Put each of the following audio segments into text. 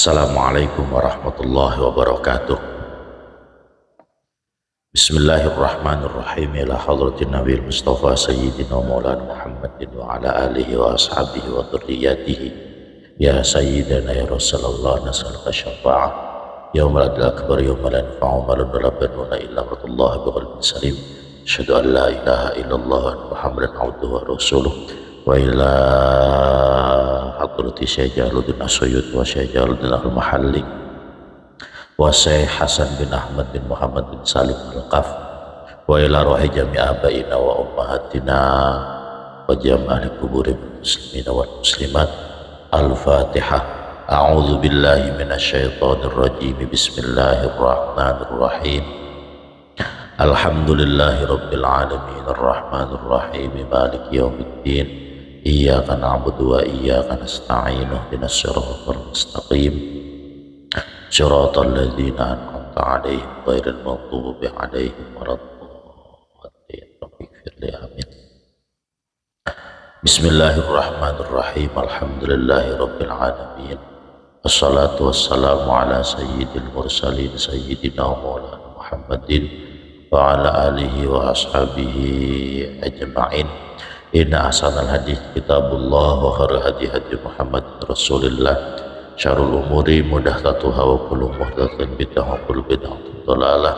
Assalamualaikum warahmatullahi wabarakatuh. Bismillahirrahmanirrahim. Ila hadratin Nabi Mustafa Sayyidina Maulana Muhammadin wa ala alihi wa ashabihi wa dhurriyyatihi. Ya Sayyidina ya Rasulullah, nas'aluka syafa'ah yawmal adil akbar yawmal la yanfa'u malun wa la banuna illa man biqalbin salim. Asyhadu an la ilaha illallah wa Muhammadan abduhu wa rasuluh. Wa ila hadrati Syekh Jalaluddin As-Suyuti wa Syekh Jalaluddin Al-Mahalli wa Syekh Hasan bin Ahmad bin Muhammad bin Salim Al-Qaf wa ila ruhi jami' abaina wa ummahatina wa jami'al kuburil muslimina wal muslimat. Al-Fatihah. A'udzu billahi minasy syaithanir rajim. Bismillahirrahmanirrahim. Alhamdulillahi rabbil alamin arrahmanir rahim maliki yaumiddin. Iyyaka na'budu wa iyyaka nasta'in ihdinas siratal mustaqim siratal ladzina an'amta 'alaihim ghairil maghdubi 'alaihim waladdallin. Amin. Bismillahirrahmanirrahim. Alhamdulillahi rabbil alamin. Wassalatu wassalamu ala sayyidil mursalin sayyidina maulana Muhammadin wa ala alihi wa ashabihi ajma'in. Inna ahsanal hadits kitabullah wa khairul hadi hadi Muhammad Rasulillah. Syarrul umuri muhdatsatuha wa kullu muhdatsatin bid'ah wa kullu bid'atin dhalalah.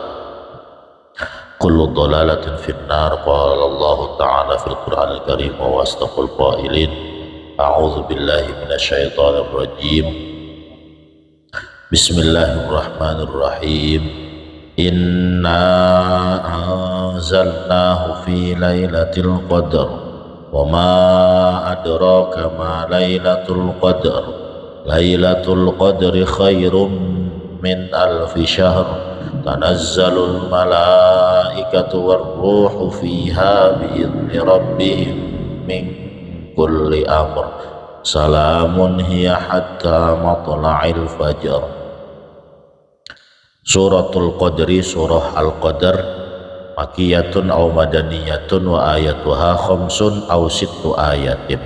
Kullu dhalalatin finnar. Qala Allah Ta'ala fil Qur'anil Karim wa astaqul qailin. A'udzu billahi minasy syaithanir rajim. Bismillahirrahmanirrahim. Inna anzalnahu fi lailatul qadr wa ma adraka ma lailatul qadr. Lailatul qadri khairum min alfi syahr. Tanazzalul malaikatu warruhu fiha bi'izni rabbihim min kulli amr. Salamun hiya hatta matla'il fajr. Suratul Qadri, surah Al-Qadr, makiyatun aw madaniyatun wa ayatuha khamsun aw sittu ayatin.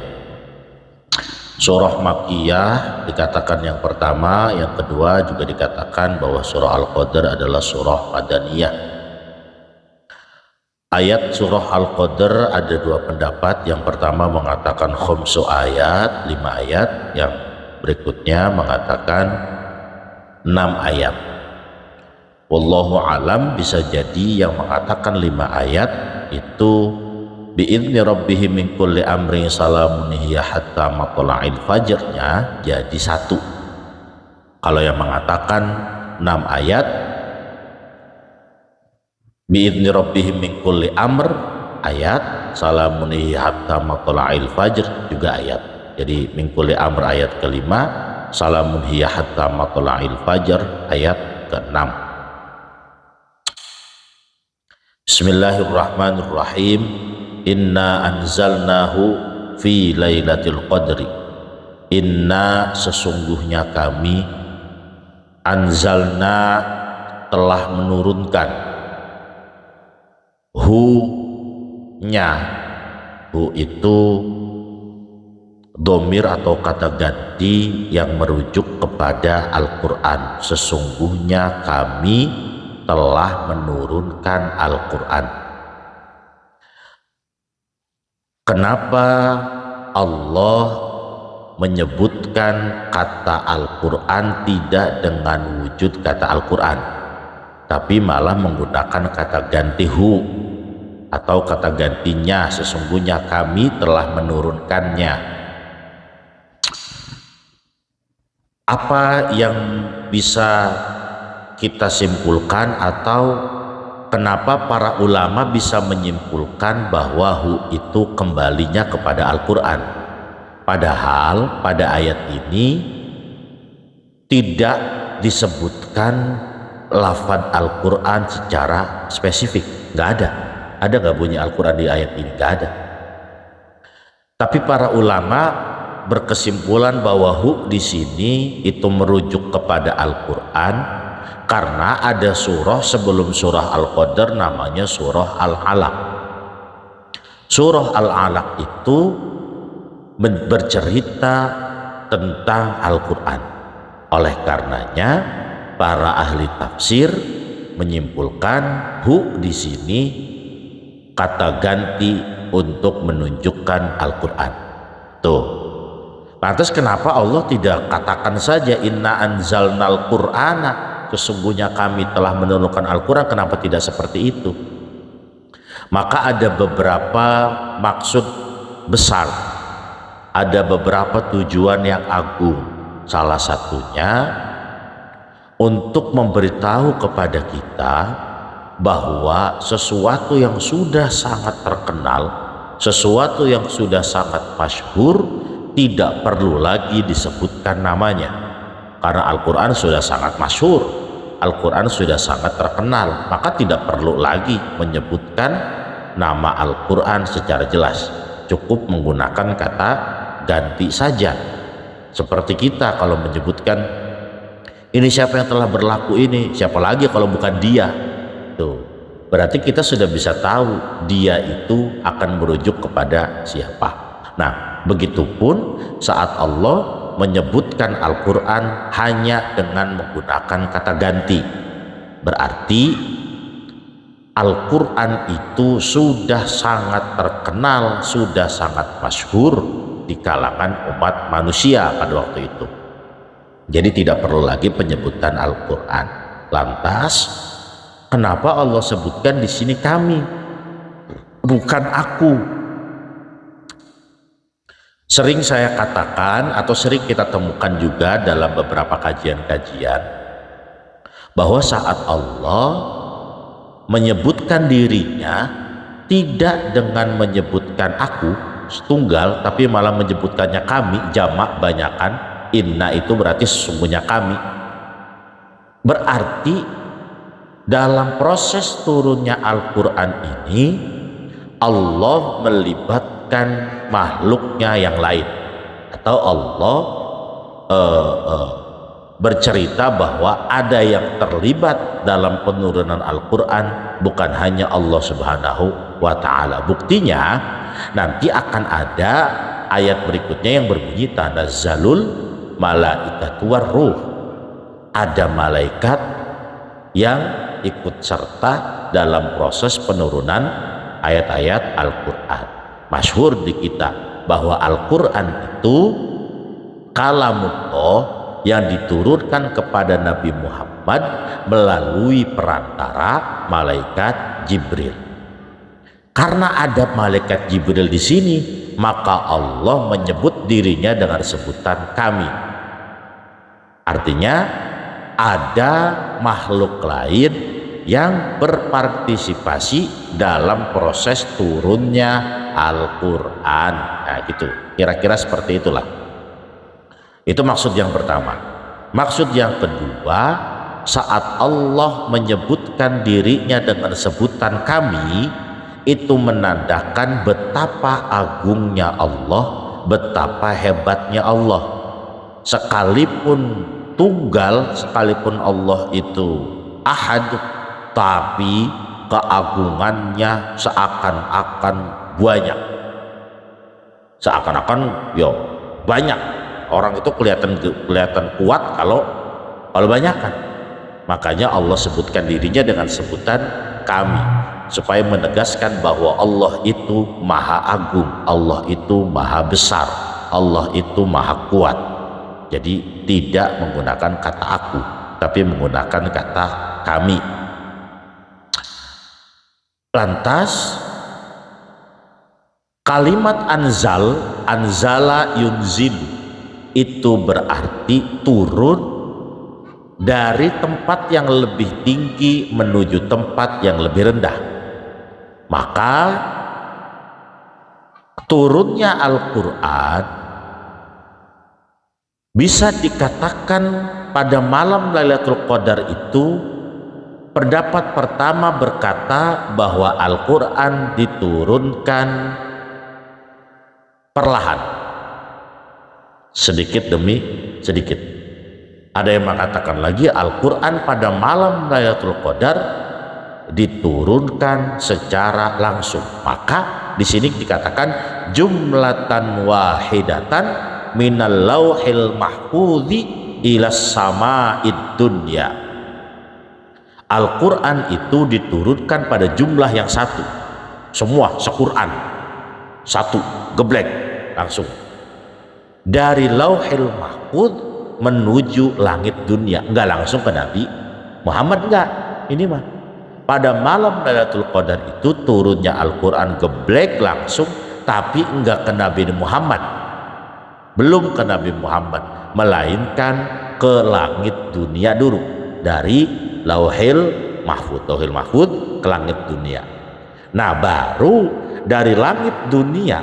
Surah makiyah dikatakan yang pertama, yang kedua juga dikatakan bahwa surah Al-Qadr adalah surah madaniyah. Ayat surah Al-Qadr ada dua pendapat. Yang pertama mengatakan khamsu ayat, 5 ayat. Yang berikutnya mengatakan 6 ayat. Wallahu alam, bisa jadi yang mengatakan 5 ayat itu bi'izni rabbihim min kulli amrin salamun hiya hatta matla'il fajrnya jadi 1. Kalau yang mengatakan 6 ayat bi'izni rabbihim min kulli amr ayat, salamun hiya hatta matla'il fajr juga ayat. Jadi min kulli amr ayat ke-5, salamun hiya hatta matla'il fajr ayat ke-6. Bismillahirrahmanirrahim. Inna anzalnahu fi lailatul qadri. Inna, sesungguhnya kami, anzalna, telah menurunkan, hu-nya, hu itu dhamir atau kata ganti yang merujuk kepada Al-Quran. Sesungguhnya kami telah menurunkan Al-Quran. Kenapa Allah menyebutkan kata Al-Quran tidak dengan wujud kata Al-Quran, tapi malah menggunakan kata ganti hu atau kata gantinya, sesungguhnya kami telah menurunkannya? Apa yang bisa kita simpulkan, atau kenapa para ulama bisa menyimpulkan bahwa hu itu kembalinya kepada Al-Quran, padahal pada ayat ini tidak disebutkan lafaz Al-Quran secara spesifik. Nggak ada. Ada nggak bunyi Al-Quran di ayat ini? Nggak ada. Tapi para ulama berkesimpulan bahwa hu di sini itu merujuk kepada Al-Quran karena ada surah sebelum surah Al-Qadr namanya surah Al-Alaq. Surah Al-Alaq itu bercerita tentang Al-Quran. Oleh karenanya para ahli tafsir menyimpulkan hu di sini kata ganti untuk menunjukkan Al-Quran. Tuh. Lantas kenapa Allah tidak katakan saja inna anzalnal qur'ana, sesungguhnya kami telah menurunkan Al-Quran? Kenapa tidak seperti itu? Maka ada beberapa maksud besar, ada beberapa tujuan yang agung. Salah satunya untuk memberitahu kepada kita bahwa sesuatu yang sudah sangat terkenal, sesuatu yang sudah sangat masyhur, tidak perlu lagi disebutkan namanya, karena Al-Quran sudah sangat masyhur, Al-Quran sudah sangat terkenal, maka tidak perlu lagi menyebutkan nama Al-Quran secara jelas, cukup menggunakan kata ganti saja. Seperti kita kalau menyebutkan ini siapa yang telah berlaku ini, siapa lagi kalau bukan dia. Tuh, berarti kita sudah bisa tahu dia itu akan merujuk kepada siapa. Nah, begitupun saat Allah menyebutkan Al-Quran hanya dengan menggunakan kata ganti, berarti Al-Quran itu sudah sangat terkenal, sudah sangat masyhur di kalangan umat manusia pada waktu itu. Jadi tidak perlu lagi penyebutan Al-Quran. Lantas kenapa Allah sebutkan di sini kami, bukan aku? Sering saya katakan atau sering kita temukan juga dalam beberapa kajian-kajian bahwa saat Allah menyebutkan dirinya tidak dengan menyebutkan aku tunggal, tapi malah menyebutkannya kami jamak banyakan. Inna itu berarti sesungguhnya kami. Berarti dalam proses turunnya Al-Quran ini Allah melibatkan makhluknya yang lain, atau Allah bercerita bahwa ada yang terlibat dalam penurunan Al-Quran, bukan hanya Allah Subhanahu wa Ta'ala. Buktinya nanti akan ada ayat berikutnya yang berbunyi tanazzalul malaikatu warruh, ada malaikat yang ikut serta dalam proses penurunan ayat-ayat Al-Quran. Masyhur di kita bahwa Al-Quran itu kalamullah yang diturunkan kepada Nabi Muhammad melalui perantara malaikat Jibril. Karena ada malaikat Jibril di sini, maka Allah menyebut dirinya dengan sebutan kami. Artinya ada makhluk lain yang berpartisipasi dalam proses turunnya Al-Quran. Nah gitu, kira-kira seperti itulah. Itu maksud yang pertama. Maksud yang kedua, saat Allah menyebutkan dirinya dengan sebutan kami, itu menandakan betapa agungnya Allah, betapa hebatnya Allah. Sekalipun tunggal, sekalipun Allah itu ahad, tapi keagungannya seakan-akan banyak, seakan-akan banyak. Orang itu kelihatan kuat kalau banyak kan. Makanya Allah sebutkan dirinya dengan sebutan kami, supaya menegaskan bahwa Allah itu maha agung, Allah itu maha besar, Allah itu maha kuat. Jadi tidak menggunakan kata aku, tapi menggunakan kata kami. Lantas kalimat anzala yunzil itu berarti turun dari tempat yang lebih tinggi menuju tempat yang lebih rendah. Maka turunnya Al-Quran bisa dikatakan pada malam Lailatul Qadar itu, pendapat pertama berkata bahwa Al-Quran diturunkan perlahan, sedikit demi sedikit. Ada yang mengatakan lagi Al-Quran pada malam Lailatul Qadar diturunkan secara langsung. Maka di sini dikatakan jumlatan wahidatan minal lauhil mahfudzi ilas sama'id dunya. Al-Quran itu diturunkan pada jumlah yang satu, semua se-Quran satu, geblek langsung dari Lauhil Mahfuz menuju langit dunia. Enggak langsung ke Nabi Muhammad, enggak. Ini mah pada malam Lailatul Qadar itu turunnya Al-Quran geblek langsung, tapi enggak ke Nabi Muhammad, belum ke Nabi Muhammad, melainkan ke langit dunia dulu. Dari Lauhil Mahfuz ke langit dunia. Nah, baru dari langit dunia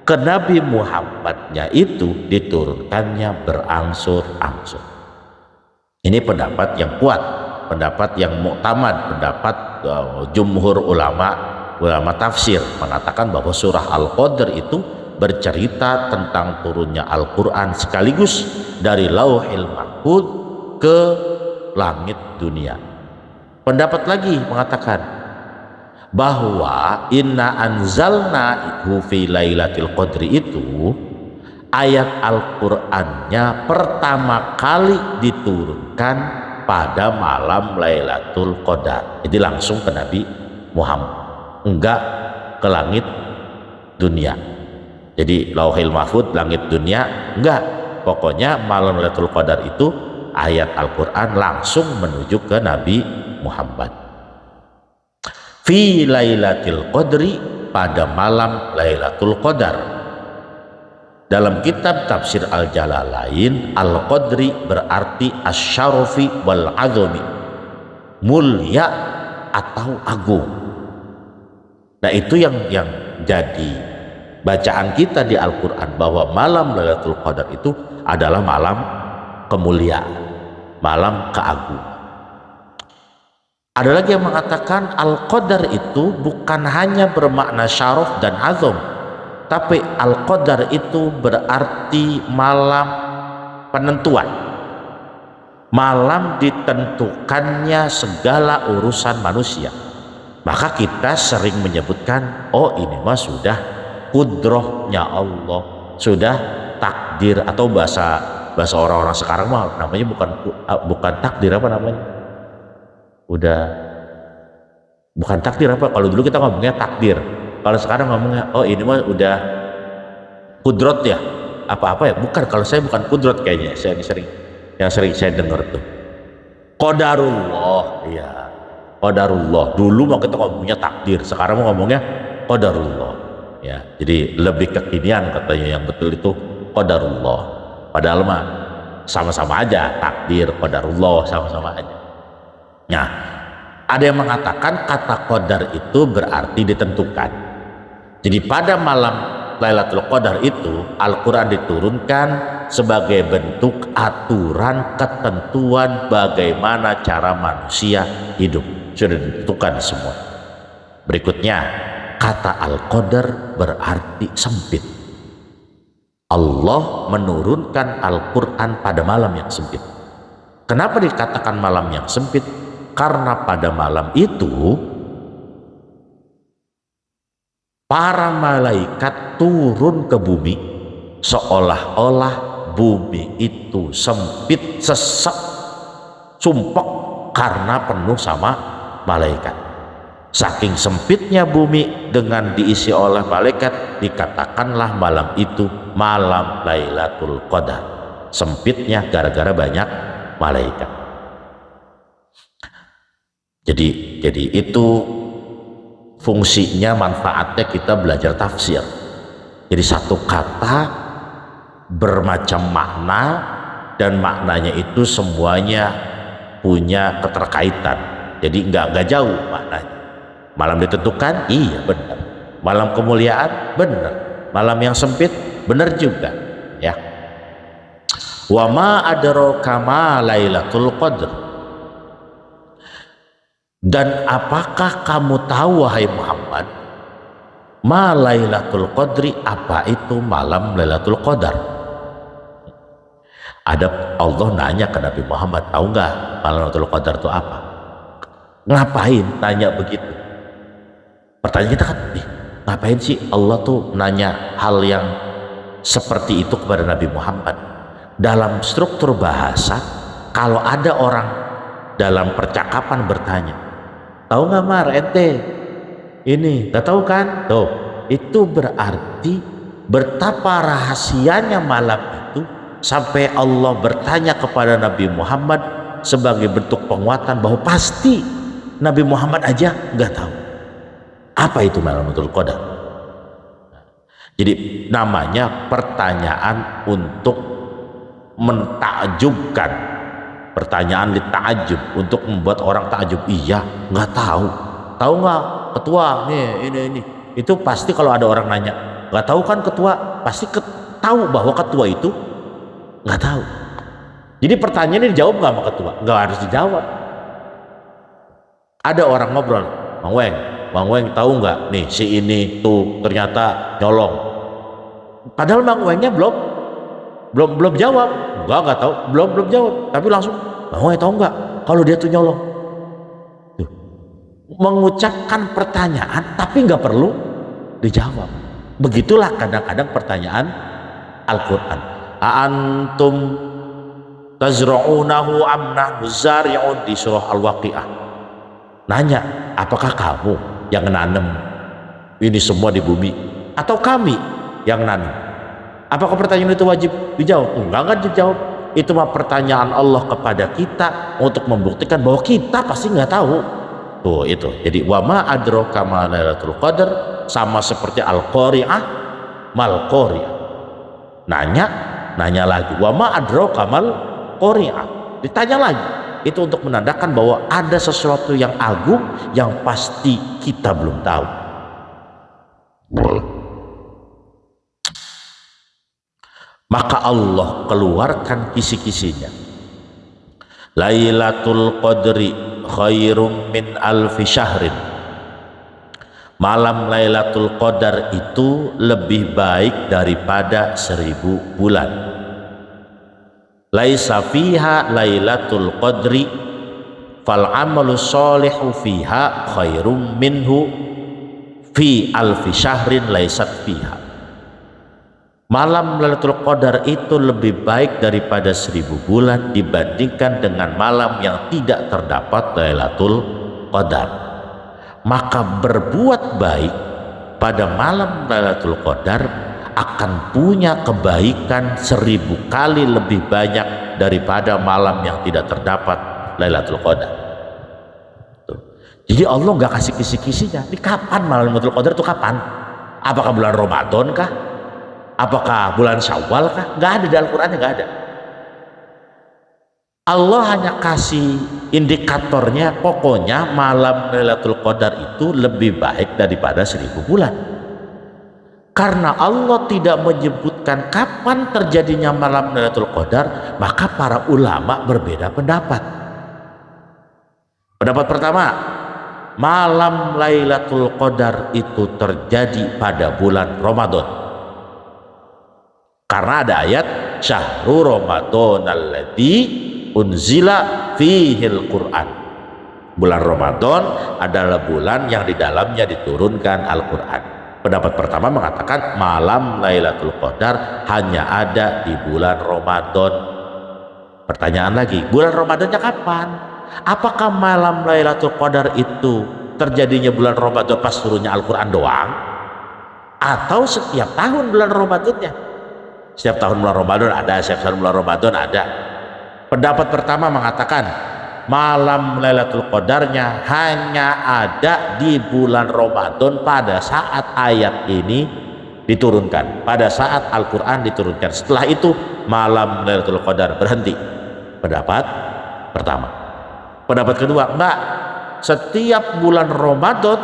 ke Nabi Muhammadnya itu diturunkannya berangsur-angsur. Ini pendapat yang kuat, pendapat yang muktamad, pendapat jumhur ulama tafsir mengatakan bahwa surah Al-Qadr itu bercerita tentang turunnya Al-Quran sekaligus dari Lauhil Mahfuz ke langit dunia. Pendapat lagi mengatakan bahwa inna anzalnahu fi lailatul qadri itu ayat Al-Qur'annya pertama kali diturunkan pada malam Lailatul Qadar. Jadi langsung ke Nabi Muhammad, enggak ke langit dunia. Jadi Lauhil Mahfuz langit dunia enggak, pokoknya malam Lailatul Qadar itu ayat Al-Quran langsung menuju ke Nabi Muhammad. Fi lailatul qadri, pada malam Lailatul Qadar. Dalam kitab tafsir Al-Jalalain, Al-Qadri berarti asy-syarafi wal azami, mulia atau agung. Nah, itu yang jadi bacaan kita di Al-Quran, bahwa malam Lailatul Qadar itu adalah malam kemuliaan, malam keagungan. Ada lagi yang mengatakan Al-Qadar itu bukan hanya bermakna syaraf dan azam, tapi Al-Qadar itu berarti malam penentuan, malam ditentukannya segala urusan manusia. Maka kita sering menyebutkan, oh ini mah sudah kudrohnya Allah, sudah takdir, atau bahasa orang-orang sekarang mah namanya bukan takdir, apa namanya, udah bukan takdir apa, kalau dulu kita ngomongnya takdir, kalau sekarang ngomongnya oh ini mah udah kudrot ya, apa-apa ya, bukan, kalau saya bukan kudrot kayaknya, yang sering saya dengar tuh qadarullah. Iya, qadarullah. Dulu mah kita ngomongnya takdir, sekarang mau ngomongnya qadarullah ya. Jadi lebih kekinian katanya, yang betul itu qadarullah, padahal mah sama-sama aja, takdir qadarullah sama-sama aja. Nah, ada yang mengatakan kata qadar itu berarti ditentukan. Jadi pada malam Lailatul Qadar itu Al-Quran diturunkan sebagai bentuk aturan ketentuan bagaimana cara manusia hidup, sudah ditentukan semua. Berikutnya, kata Al-Qadar berarti sempit. Allah menurunkan Al-Quran pada malam yang sempit. Kenapa dikatakan malam yang sempit? Karena pada malam itu para malaikat turun ke bumi, seolah-olah bumi itu sempit, sesak, sumpek, karena penuh sama malaikat. Saking sempitnya bumi dengan diisi oleh malaikat, dikatakanlah malam itu malam Lailatul Qadar. Sempitnya gara-gara banyak malaikat. Jadi itu fungsinya, manfaatnya kita belajar tafsir. Jadi satu kata bermacam makna, dan maknanya itu semuanya punya keterkaitan. Jadi nggak jauh maknanya. Malam ditentukan, iya benar. Malam kemuliaan, benar. Malam yang sempit, benar juga. Ya. Wa ma adraka ma Lailatul Qadr. Dan apakah kamu tahu wahai Muhammad, ma Lailatul Qadri, apa itu malam Lailatul Qadar? Ada Allah nanya ke Nabi Muhammad, tahu nggak malam Lailatul Qadar itu apa? Ngapain tanya begitu? Pertanyaan kita kan, ngapain sih Allah tuh nanya hal yang seperti itu kepada Nabi Muhammad? dalam struktur bahasa, kalau ada orang dalam percakapan bertanya, tahu nggak Mar ente ini, nggak tahu kan? Tuh, itu berarti betapa rahasianya malam itu sampai Allah bertanya kepada Nabi Muhammad sebagai bentuk penguatan bahwa pasti Nabi Muhammad aja nggak tahu apa itu malam Lailatul Qadar. Jadi namanya pertanyaan untuk mentakjubkan, pertanyaan litakjub, untuk membuat orang takjub. Iya, nggak tahu. Tahu nggak ketua nih ini. Itu pasti kalau ada orang nanya, nggak tahu kan ketua, pasti tahu bahwa ketua itu nggak tahu. Jadi pertanyaannya dijawab nggak sama ketua? Nggak harus dijawab. Ada orang ngobrol, Bang Weng tahu nggak nih si ini tuh ternyata nyolong. Padahal Bang Wengnya belum jawab. Nggak tahu, belum jawab. Tapi langsung, Bang Weng tahu nggak kalau dia tuh nyolong? Tuh. Mengucapkan pertanyaan tapi nggak perlu dijawab. Begitulah kadang-kadang pertanyaan Al-Quran. Antum tazra'unahu am nahnu zari'un, di surah Al-Waqi'ah. Nanya, apakah kamu yang nanam ini semua di bumi atau kami yang nanam? Apakah pertanyaan itu wajib dijawab? Enggak dijawab. Itu mah pertanyaan Allah kepada kita untuk membuktikan bahwa kita pasti nggak tahu. Tuh itu. Jadi wa ma adraka ma lailatul qadar, sama seperti al-qari'ah mal qari'ah. Nanya lagi, wa ma adraka mal qari'ah. Ditanya lagi. Itu untuk menandakan bahwa ada sesuatu yang agung yang pasti kita belum tahu. Maka Allah keluarkan kisi-kisinya. Lailatul Qadri khairum min alfi syahrin. Malam Lailatul Qadar itu lebih baik daripada 1000 bulan. Laisa fiha Lailatul Qadri fal amalu sholihu fiha khairum minhu fi alfi syahrin laisat fiha. Malam Lailatul Qadar itu lebih baik daripada 1000 bulan dibandingkan dengan malam yang tidak terdapat Lailatul Qadar. Maka berbuat baik pada malam Lailatul Qadar akan punya kebaikan 1000 kali lebih banyak daripada malam yang tidak terdapat Lailatul Qadar. Jadi Allah nggak kasih kisi-kisinya. Ini kapan malam Lailatul Qadar itu kapan? Apakah bulan Ramadan kah? Apakah bulan Syawal kah? Nggak ada di Al-Qurannya, nggak ada. Allah hanya kasih indikatornya, pokoknya malam Lailatul Qadar itu lebih baik daripada 1000 bulan. Karena Allah tidak menyebutkan kapan terjadinya malam Lailatul Qadar, maka para ulama berbeda pendapat. Pendapat pertama, malam Lailatul Qadar itu terjadi pada bulan Ramadan. Karena ada ayat Syahrul Ramadan alladzi unzila fihil Qur'an. Bulan Ramadan adalah bulan yang di dalamnya diturunkan Al-Quran. Pendapat pertama mengatakan malam Lailatul Qadar hanya ada di bulan Ramadan. Pertanyaan lagi, bulan Ramadannya kapan? Apakah malam Lailatul Qadar itu terjadinya bulan Ramadan pas turunnya Al-Quran doang? Atau setiap tahun bulan Ramadannya? Setiap tahun bulan Ramadan ada, setiap tahun bulan Ramadan ada. Pendapat pertama mengatakan malam Lailatul Qadarnya hanya ada di bulan Ramadan pada saat ayat ini diturunkan, pada saat Al-Quran diturunkan. Setelah itu malam Lailatul Qadar berhenti. Pendapat pertama. Pendapat kedua, enggak, setiap bulan Ramadan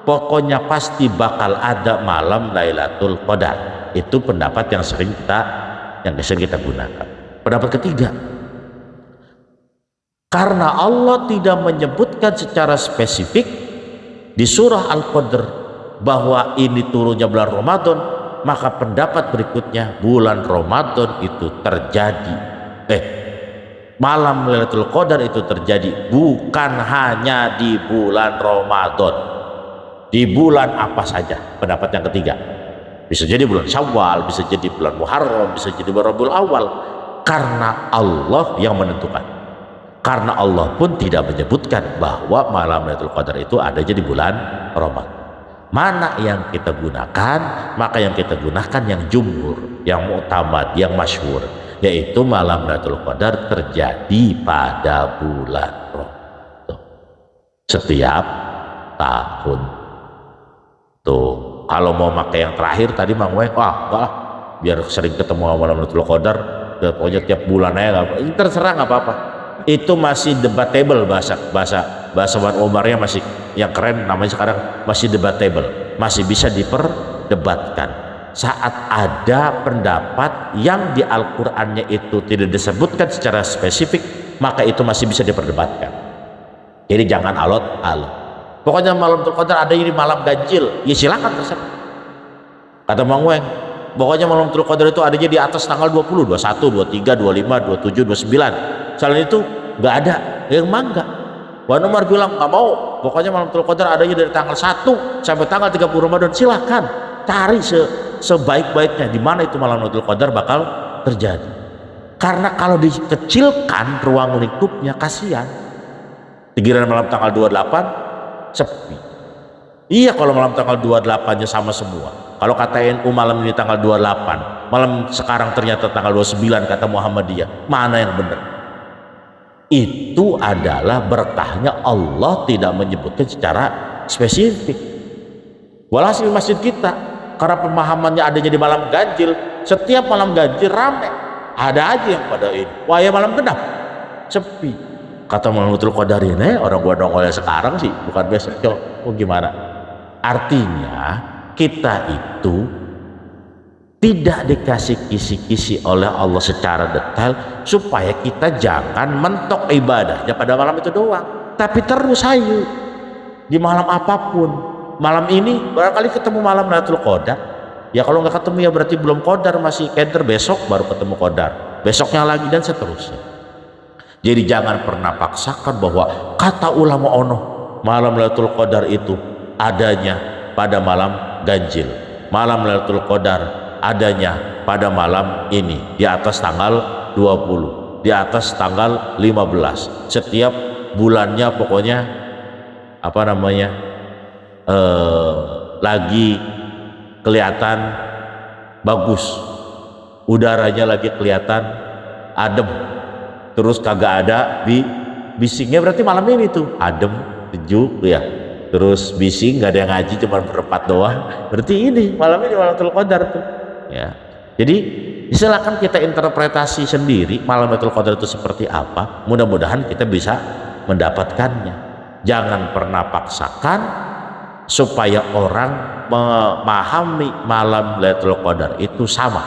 pokoknya pasti bakal ada malam Lailatul Qadar. Itu pendapat yang sering kita gunakan. Pendapat ketiga, karena Allah tidak menyebutkan secara spesifik di surah Al-Qadr bahwa ini turunnya bulan Ramadan, maka pendapat berikutnya bulan Ramadan itu terjadi malam Lailatul Qadar itu terjadi bukan hanya di bulan Ramadan, di bulan apa saja. Pendapat yang ketiga, bisa jadi bulan Syawal, bisa jadi bulan Muharram, bisa jadi bulan Rabiul Awal. karena Allah yang menentukan. Karena Allah pun tidak menyebutkan bahwa malam Lailatul Qadar itu adanya di bulan Ramadan. Mana yang kita gunakan, maka yang kita gunakan yang jumhur, yang mu'tamad, yang masyhur, yaitu malam Lailatul Qadar terjadi pada bulan Ramadan setiap tahun. Tuh, kalau mau pakai yang terakhir tadi Mang Weng, enggak, biar sering ketemu malam Lailatul Qadar, pokoknya tiap bulan aja, terserah, nggak apa-apa. Itu masih debatable, bahasa Wan Omarnya masih yang keren namanya sekarang, masih debatable, masih bisa diperdebatkan. Saat ada pendapat yang di Al-Qur'annya itu tidak disebutkan secara spesifik, maka itu masih bisa diperdebatkan. Jadi jangan alot-alot. Pokoknya malam Lailatul Qadar ada di malam ganjil, ya silakan, terserah. Kata Mang Weng, pokoknya malam Lailatul Qadar itu adanya di atas tanggal 20, 21, 23, 25, 27, 29. Selain itu nggak ada, yang mangga. Wan Umar bilang nggak mau, pokoknya malam Lailatul Qadar adanya dari tanggal 1 sampai tanggal 30 Ramadan. Silahkan cari sebaik-baiknya di mana itu malam Lailatul Qadar bakal terjadi. Karena kalau dikecilkan ruang lingkupnya, kasihan. Giliran malam tanggal 28 sepi. Iya, kalau malam tanggal 28-nya sama semua. Kalau kata NU malam ini tanggal 28, malam sekarang ternyata tanggal 29 kata Muhammadiyah, mana yang benar? Itu adalah berkahnya Allah tidak menyebutkan secara spesifik. Walhasil masjid kita, karena pemahamannya adanya di malam ganjil, setiap malam ganjil rame, ada aja yang pada ini, wah ya malam genap sepi. Kata malam Lailatul Qadar ini orang gua nongolnya sekarang sih, bukan besok. Oh gimana? Artinya kita itu tidak dikasih kisi-kisi oleh Allah secara detail supaya kita jangan mentok ibadahnya pada malam itu doang, tapi terus hayu di malam apapun. Malam ini barangkali ketemu malam Lailatul Qadar, ya kalau nggak ketemu ya berarti belum qadar, masih keder, besok baru ketemu qadar, besoknya lagi, dan seterusnya. Jadi jangan pernah paksakan bahwa kata ulama ono malam Lailatul Qadar itu adanya pada malam ganjil, malam Lailatul Qadar adanya pada malam ini di atas tanggal 20, di atas tanggal 15, setiap bulannya pokoknya apa namanya lagi kelihatan bagus, udaranya lagi kelihatan adem, terus kagak ada bisingnya, berarti malam ini tuh adem, sejuk ya, terus bising, nggak ada yang ngaji, cuma berempat doang, berarti ini malam ini malam Lailatul Qadar tuh ya. Jadi silakan kita interpretasi sendiri malam Lailatul Qadar itu seperti apa, mudah-mudahan kita bisa mendapatkannya. Jangan pernah paksakan supaya orang memahami malam Lailatul Qadar itu sama,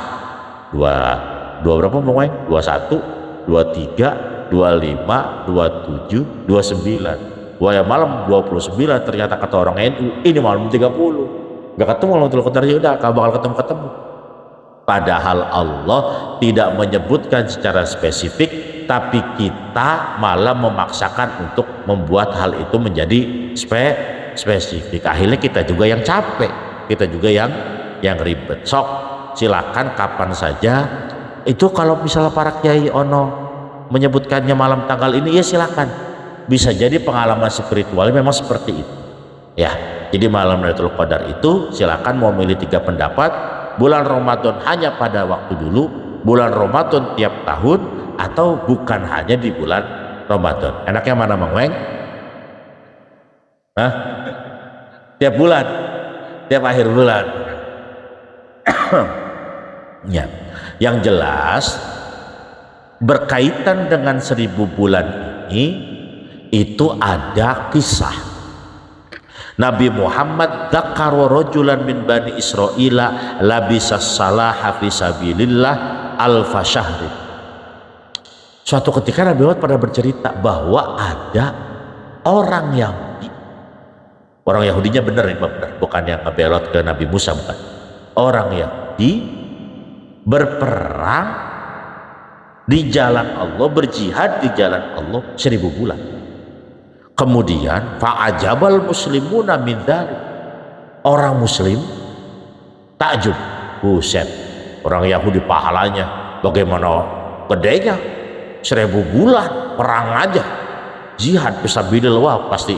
dua berapa pokoknya, 21, 23, 25, 27, 29. Wah ya malam 29 ternyata kata orang NU ini malam 30, nggak ketemu malam Lailatul Qadar, ya udah gak bakal ketemu. Padahal Allah tidak menyebutkan secara spesifik, tapi kita malah memaksakan untuk membuat hal itu menjadi spesifik. Akhirnya kita juga yang capek, kita juga yang ribet. Sok silakan kapan saja. Itu kalau misalnya para kiai ono menyebutkannya malam tanggal ini, ya silakan. Bisa jadi pengalaman spiritual memang seperti itu. Ya, jadi malam Lailatul Qadar itu silakan mau milih 3 pendapat. Bulan Ramadan hanya pada waktu dulu, bulan Ramadan tiap tahun, atau bukan hanya di bulan Ramadan. Enaknya mana Mang Weng? Hah? Tiap bulan, tiap akhir bulan. Ya, yang jelas berkaitan dengan 1000 bulan ini itu ada kisah. Nabi Muhammad dzakara rajulan min bani Israila labisas salaha fi sabilillah alfa syahri. Suatu ketika Nabi Muhammad pernah bercerita bahwa ada orang Yahudi. Orang Yahudinya benar, bukan yang ngebelot ke Nabi Musa, bukan. Orang Yahudi berperang di jalan Allah, berjihad di jalan Allah 1000 bulan. Kemudian fa'ajabal muslimuna min dzalik. Orang muslim takjub, buset, orang Yahudi pahalanya bagaimana gedenya 1000 bulan perang aja, jihad fisabilillah, wah pasti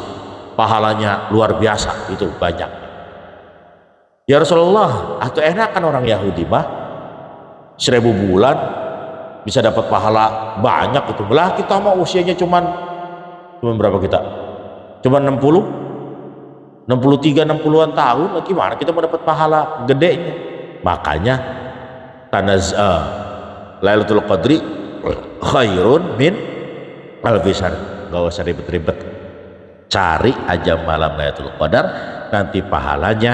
pahalanya luar biasa, itu banyak. Ya Rasulullah, atau enakan orang Yahudi mah 1000 bulan bisa dapat pahala banyak itu. Belah kita mah usianya cuman berapa kita? Cuman 60, 63, 60-an tahun, gimana kita mau dapat pahala gedenya? Makanya Lailatul Qadri khairun min alfi syahr. Gak usah ribet-ribet, cari aja malam Lailatul Qadar, nanti pahalanya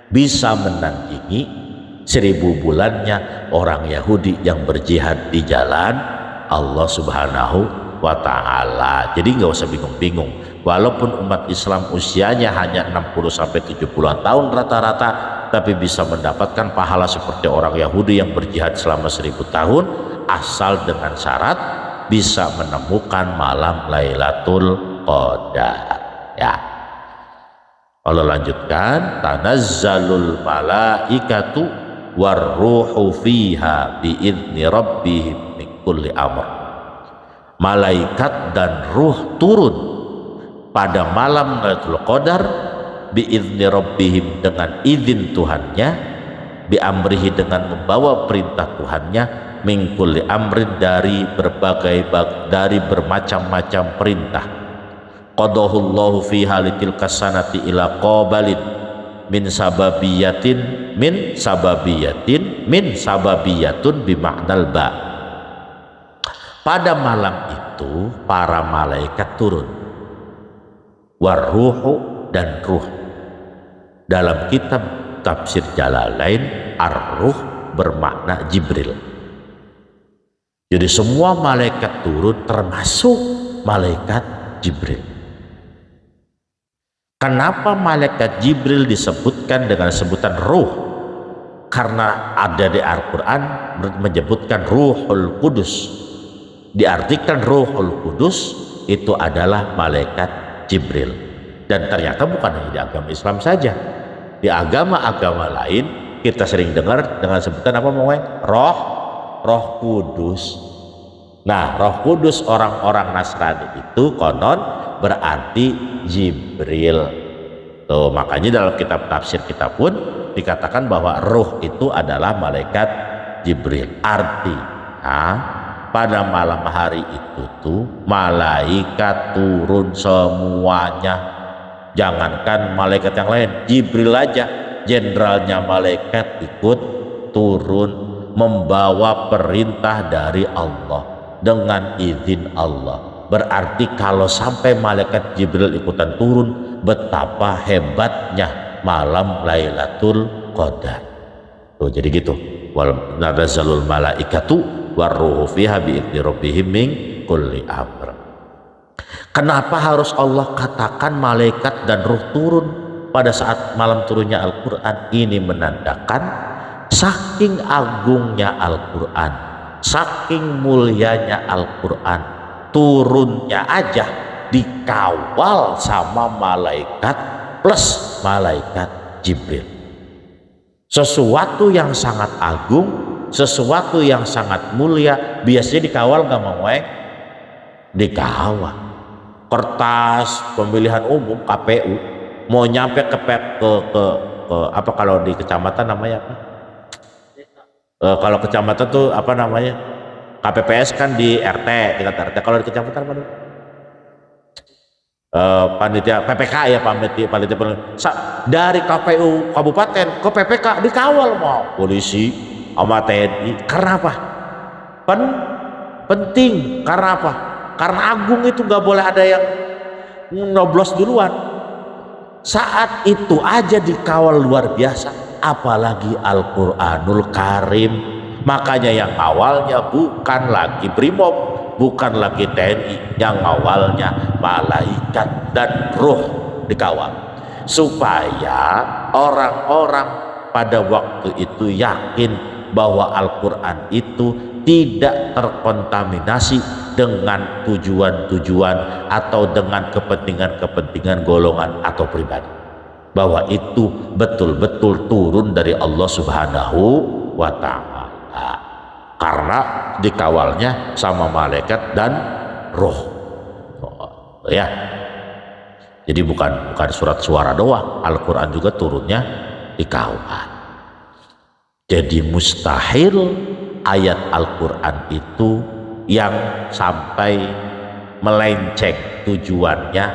bisa menandingi 1000 bulannya orang Yahudi yang berjihad di jalan Allah Subhanahu wa ta'ala. Jadi nggak usah bingung-bingung, walaupun umat Islam usianya hanya 60-70 tahun rata-rata, tapi bisa mendapatkan pahala seperti orang Yahudi yang berjihad selama 1000 tahun, asal dengan syarat bisa menemukan malam Lailatul Qadar. Ya, Allah lanjutkan, tanazzalul malaikatu warruhu fiha biidzni rabbihim min kulli amr. Malaikat dan ruh turun pada malam Lailatul Qadar biidzni rabbihim, dengan izin Tuhannya, biamrihi, dengan membawa perintah Tuhannya, min kulli amrin, dari bermacam-macam perintah. Qadahullahu fiha litilka sanati ila qabalin min sababiyatin bima'nal ba. Pada malam itu para malaikat turun, warruhu, dan ruh. Dalam kitab tafsir Jalalain, ar-ruh bermakna Jibril. Jadi semua malaikat turun termasuk malaikat Jibril. Kenapa malaikat Jibril disebutkan dengan sebutan ruh? Karena ada di Al-Quran menyebutkan Ruhul Kudus, diartikan Ruhul Kudus itu adalah malaikat Jibril. Dan ternyata bukan hanya di agama Islam saja, di agama-agama lain kita sering dengar dengan sebutan apa namanya? Roh Kudus. Nah, Roh Kudus orang-orang Nasrani itu konon berarti Jibril. Tuh, makanya dalam kitab tafsir kita pun dikatakan bahwa ruh itu adalah malaikat Jibril. Artinya pada malam hari itu tuh malaikat turun semuanya. Jangankan malaikat yang lain, Jibril aja, jenderalnya malaikat, ikut turun membawa perintah dari Allah dengan izin Allah. Berarti kalau sampai malaikat Jibril ikutan turun, betapa hebatnya malam Lailatul Qadar. Tuh, jadi gitu. Wal nazzalul malaikatu warruhu fiha bi'izni rabbihim min kulli amr. Kenapa harus Allah katakan malaikat dan ruh turun pada saat malam turunnya Al-Quran? Ini menandakan saking agungnya Al-Quran, saking mulianya Al-Quran, turunnya aja dikawal sama malaikat plus malaikat Jibril. Sesuatu yang sangat agung, sesuatu yang sangat mulia, biasanya dikawal nggak mau dikawal. Kertas pemilihan umum KPU mau nyampe ke apa, kalau di kecamatan namanya apa? Kalau kecamatan tuh apa namanya? KPPS kan di RT, tingkat RT. Kalau di kecamatan apa? Panitia PPK ya, panitia dari KPU kabupaten ke PPK dikawal mau polisi sama TNI. Karena apa? Penting. Karena apa? Karena agung itu nggak boleh ada yang nyoblos duluan. Saat itu aja dikawal luar biasa, apalagi Al-Quranul Karim. Makanya yang awalnya bukan lagi Brimob, bukan lagi TNI, yang awalnya malaikat dan ruh dikawal, supaya orang-orang pada waktu itu yakin bahwa Al-Quran itu tidak terkontaminasi dengan tujuan-tujuan atau dengan kepentingan-kepentingan golongan atau pribadi, bahwa itu betul-betul turun dari Allah Subhanahu wa ta'ala. karena dikawalnya sama malaikat dan roh. Ya, jadi bukan surat suara doang, Al-Quran juga turunnya dikawal. Jadi mustahil ayat Al-Quran itu yang sampai melenceng tujuannya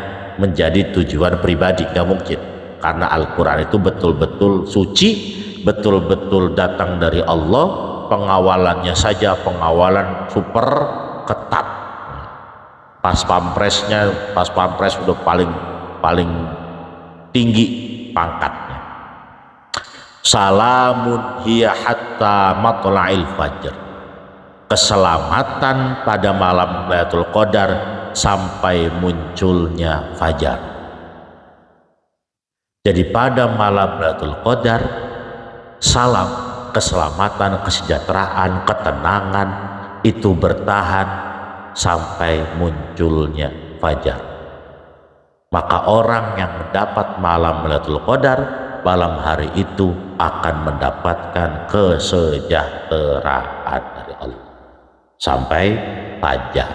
menjadi tujuan pribadi, nggak mungkin, karena Al-Quran itu betul-betul suci, betul-betul datang dari Allah, pengawalannya saja pengawalan super ketat. Pas pampres udah paling tinggi pangkatnya. Salamun hiya hatta matla'il fajr. Keselamatan pada malam Lailatul Qadar sampai munculnya fajar. Jadi pada malam Lailatul Qadar salam, keselamatan, kesejahteraan, ketenangan itu bertahan sampai munculnya fajar. Maka orang yang mendapat malam Lailatul Qadar malam hari itu akan mendapatkan kesejahteraan dari Allah sampai fajar.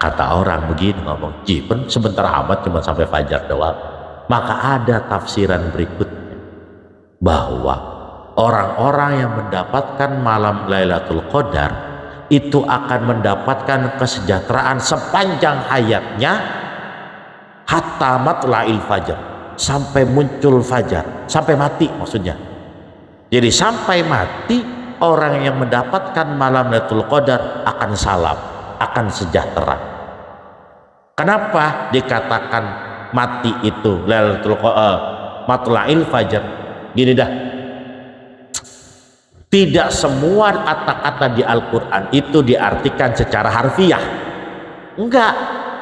Kata orang begini, ngomong, "Jipen sebentar amat cuma sampai fajar doang." Maka ada tafsiran berikutnya bahwa orang-orang yang mendapatkan malam Lailatul Qadar itu akan mendapatkan kesejahteraan sepanjang hayatnya hatta matla'il fajar, sampai muncul fajar, sampai mati maksudnya. Jadi sampai mati orang yang mendapatkan malam Lailatul Qadar akan salam, akan sejahtera. Kenapa dikatakan mati itu Lailatul matla'il fajar? Gini dah, tidak semua kata-kata di Al-Quran itu diartikan secara harfiah. Enggak,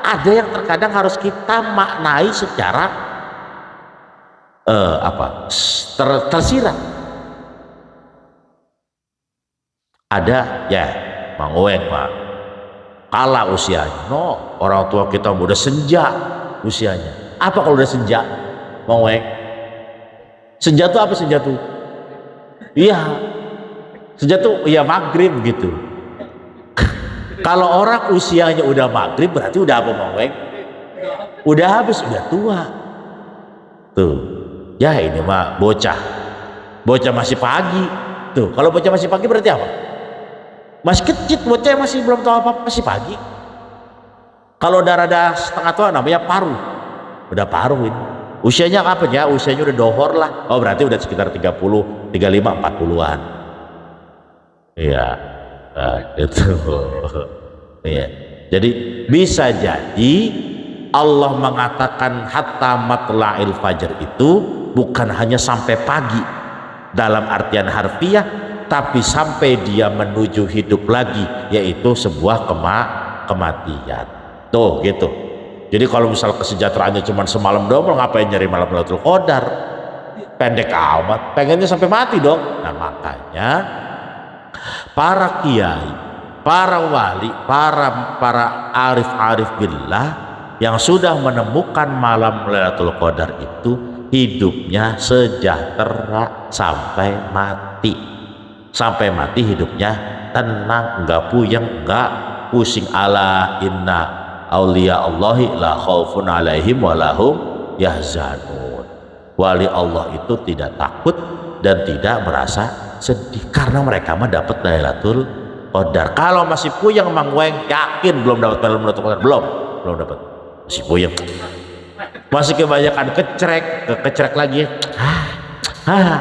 ada yang terkadang harus kita maknai secara tersirat. Ada ya, Mang Ueng Pak, kalah usianya. No, orang tua kita udah senja usianya. Apa kalau udah senja, Mang Ueng? Senja tuh apa senja tuh? Iya, senja tuh ya maghrib gitu. Kalau orang usianya udah maghrib berarti udah apa, Mang Ueng? Udah habis, udah tua. Tuh, ya ini mah bocah masih pagi. Tuh, kalau bocah masih pagi berarti apa? Masih kecil, bocah masih belum tahu apa-apa, masih pagi. Kalau udah rada setengah tua namanya paruh. Udah paruh ini. Usianya apa ya? Usianya udah dohor lah. Oh, berarti udah sekitar 30, 35, 40-an. Iya. Nah, itu. Iya. Jadi bisa jadi Allah mengatakan hatta matla'il fajar itu bukan hanya sampai pagi dalam artian harfiah, tapi sampai dia menuju hidup lagi, yaitu sebuah kematian. Tuh gitu. Jadi kalau misal kesejahteraannya cuma semalam doang, ngapain nyari malam Lailatul Qadar? Pendek amat, pengennya sampai mati dong. Nah makanya para kiai, para wali, para arif billah yang sudah menemukan malam Lailatul Qadar itu hidupnya sejahtera sampai mati. Sampai mati hidupnya tenang, enggak puyeng, enggak pusing. Ala inna auliya Allahi la khaufun alaihim walahum yahzanun. Wali Allah itu tidak takut dan tidak merasa sedih karena mereka mah dapat Lailatul Qadar. Kalau masih puyeng Mang Ueng, yakin belum dapat malam Lailatul Qadar, belum dapat, masih puyeng, masih kebanyakan kecrek lagi.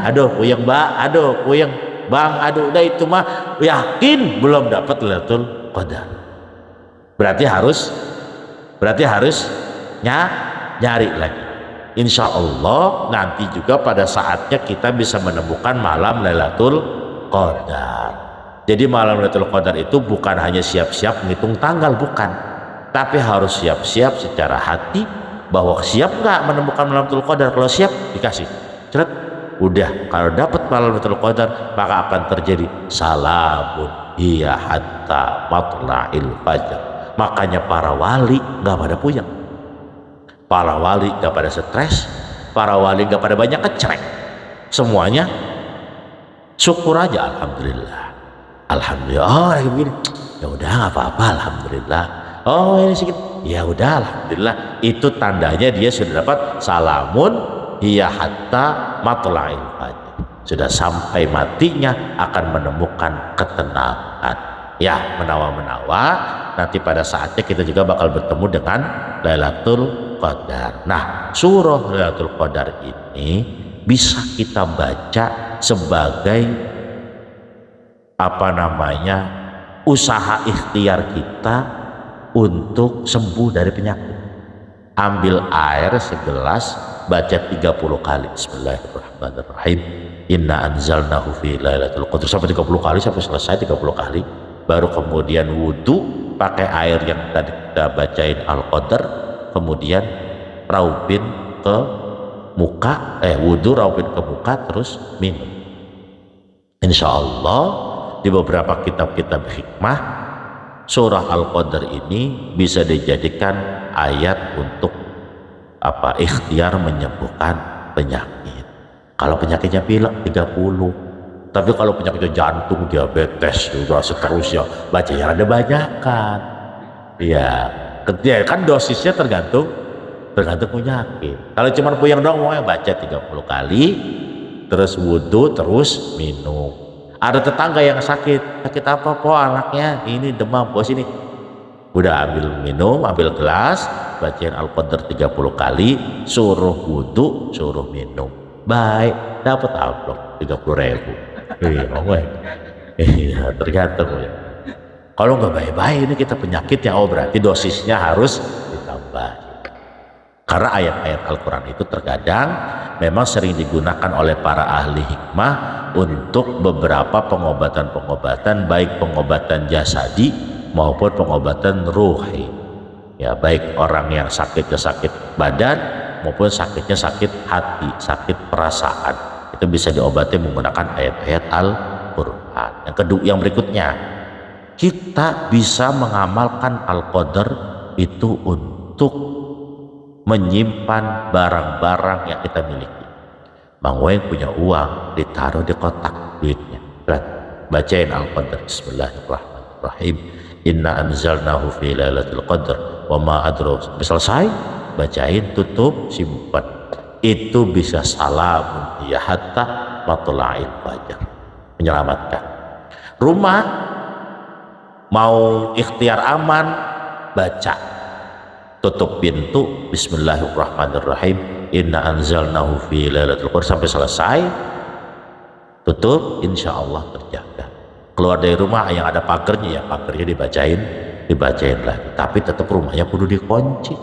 Aduh puyeng Mbak, aduh puyeng Bang, aduh udah itu mah yakin belum dapat Lailatul Qadar. Berarti harus nyari lagi. Insya Allah nanti juga pada saatnya kita bisa menemukan malam Lailatul Qadar. Jadi malam Lailatul Qadar itu bukan hanya siap-siap menghitung tanggal, bukan, tapi harus siap-siap secara hati bahwa siap nggak menemukan malam Lailatul Qadar. Kalau siap dikasih ceret, udah, kalau dapat malam Lailatul Qadar maka akan terjadi salamun hiya hatta matla'il fajar. Makanya para wali nggak pada puyeng, para wali nggak pada stres, para wali nggak pada banyak kecrek, semuanya syukur aja, alhamdulillah. Alhamdulillah. Oh lagi begini, ya udah nggak apa-apa, alhamdulillah. Oh ini sedikit, ya udah alhamdulillah. Itu tandanya dia sudah dapat salamun hiya hatta matla'il fajr. Sudah sampai matinya akan menemukan ketenangan. Ya menawa-menawa nanti pada saatnya kita juga bakal bertemu dengan Lailatul Qadar. Nah surah Lailatul Qadar ini bisa kita baca sebagai usaha ikhtiar kita untuk sembuh dari penyakit. Ambil air segelas, baca 30 kali Bismillahirrahmanirrahim, inna anzalnahu fi lailatul qadr, sampai 30 kali, sampai selesai 30 kali. Baru kemudian wudu pakai air yang tadi kita bacain al-qadar, kemudian raupin ke muka, wudu raupin ke muka, terus minum. Insya Allah di beberapa kitab-kitab hikmah surah Al-Qadar ini bisa dijadikan ayat untuk ikhtiar menyembuhkan penyakit. Kalau penyakitnya pilek 30, tapi kalau penyakitnya jantung, diabetes juga seterusnya, baca yang ada banyakan. Ya kan dosisnya tergantung penyakit. Kalau cuma puyeng doang mau baca 30 kali, terus wudu, terus minum. Ada tetangga yang sakit apa po anaknya, ini demam, bos ini, udah ambil minum, ambil gelas, bacain Al-Qadar 30 kali, suruh wudu, suruh minum, baik, dapat amplop 30.000. Iya, tergantung ya. Kalau nggak baik-baik ini kita penyakit ya, berarti dosisnya harus ditambah. Karena ayat-ayat Al-Quran itu terkadang memang sering digunakan oleh para ahli hikmah untuk beberapa pengobatan-pengobatan, baik pengobatan jasadi maupun pengobatan ruhi. Ya, baik orang yang sakitnya sakit badan maupun sakitnya sakit hati, sakit perasaan. Itu bisa diobati menggunakan ayat-ayat Al-Quran. Yang berikutnya, kita bisa mengamalkan Al-Qadar itu untuk menyimpan barang-barang yang kita miliki. Bang Weng punya uang, ditaruh di kotak duitnya. Bacain Al-Qadar Bismillahirrahmanirrahim, inna anzalnahu fi lailatul qadr wa ma adraka. Selesai, bacain, tutup, simpan. Itu bisa salamun hiya hatta matla'il fajr, menyelamatkan. Rumah mau ikhtiar aman, baca, tutup pintu Bismillahirrahmanirrahim, inna anzalnahu fi lailatul qadr, sampai selesai, tutup, insya Allah terjaga. Keluar dari rumah yang ada pagernya, ya pagernya dibacain lagi, tapi tetap rumahnya kudu dikunci.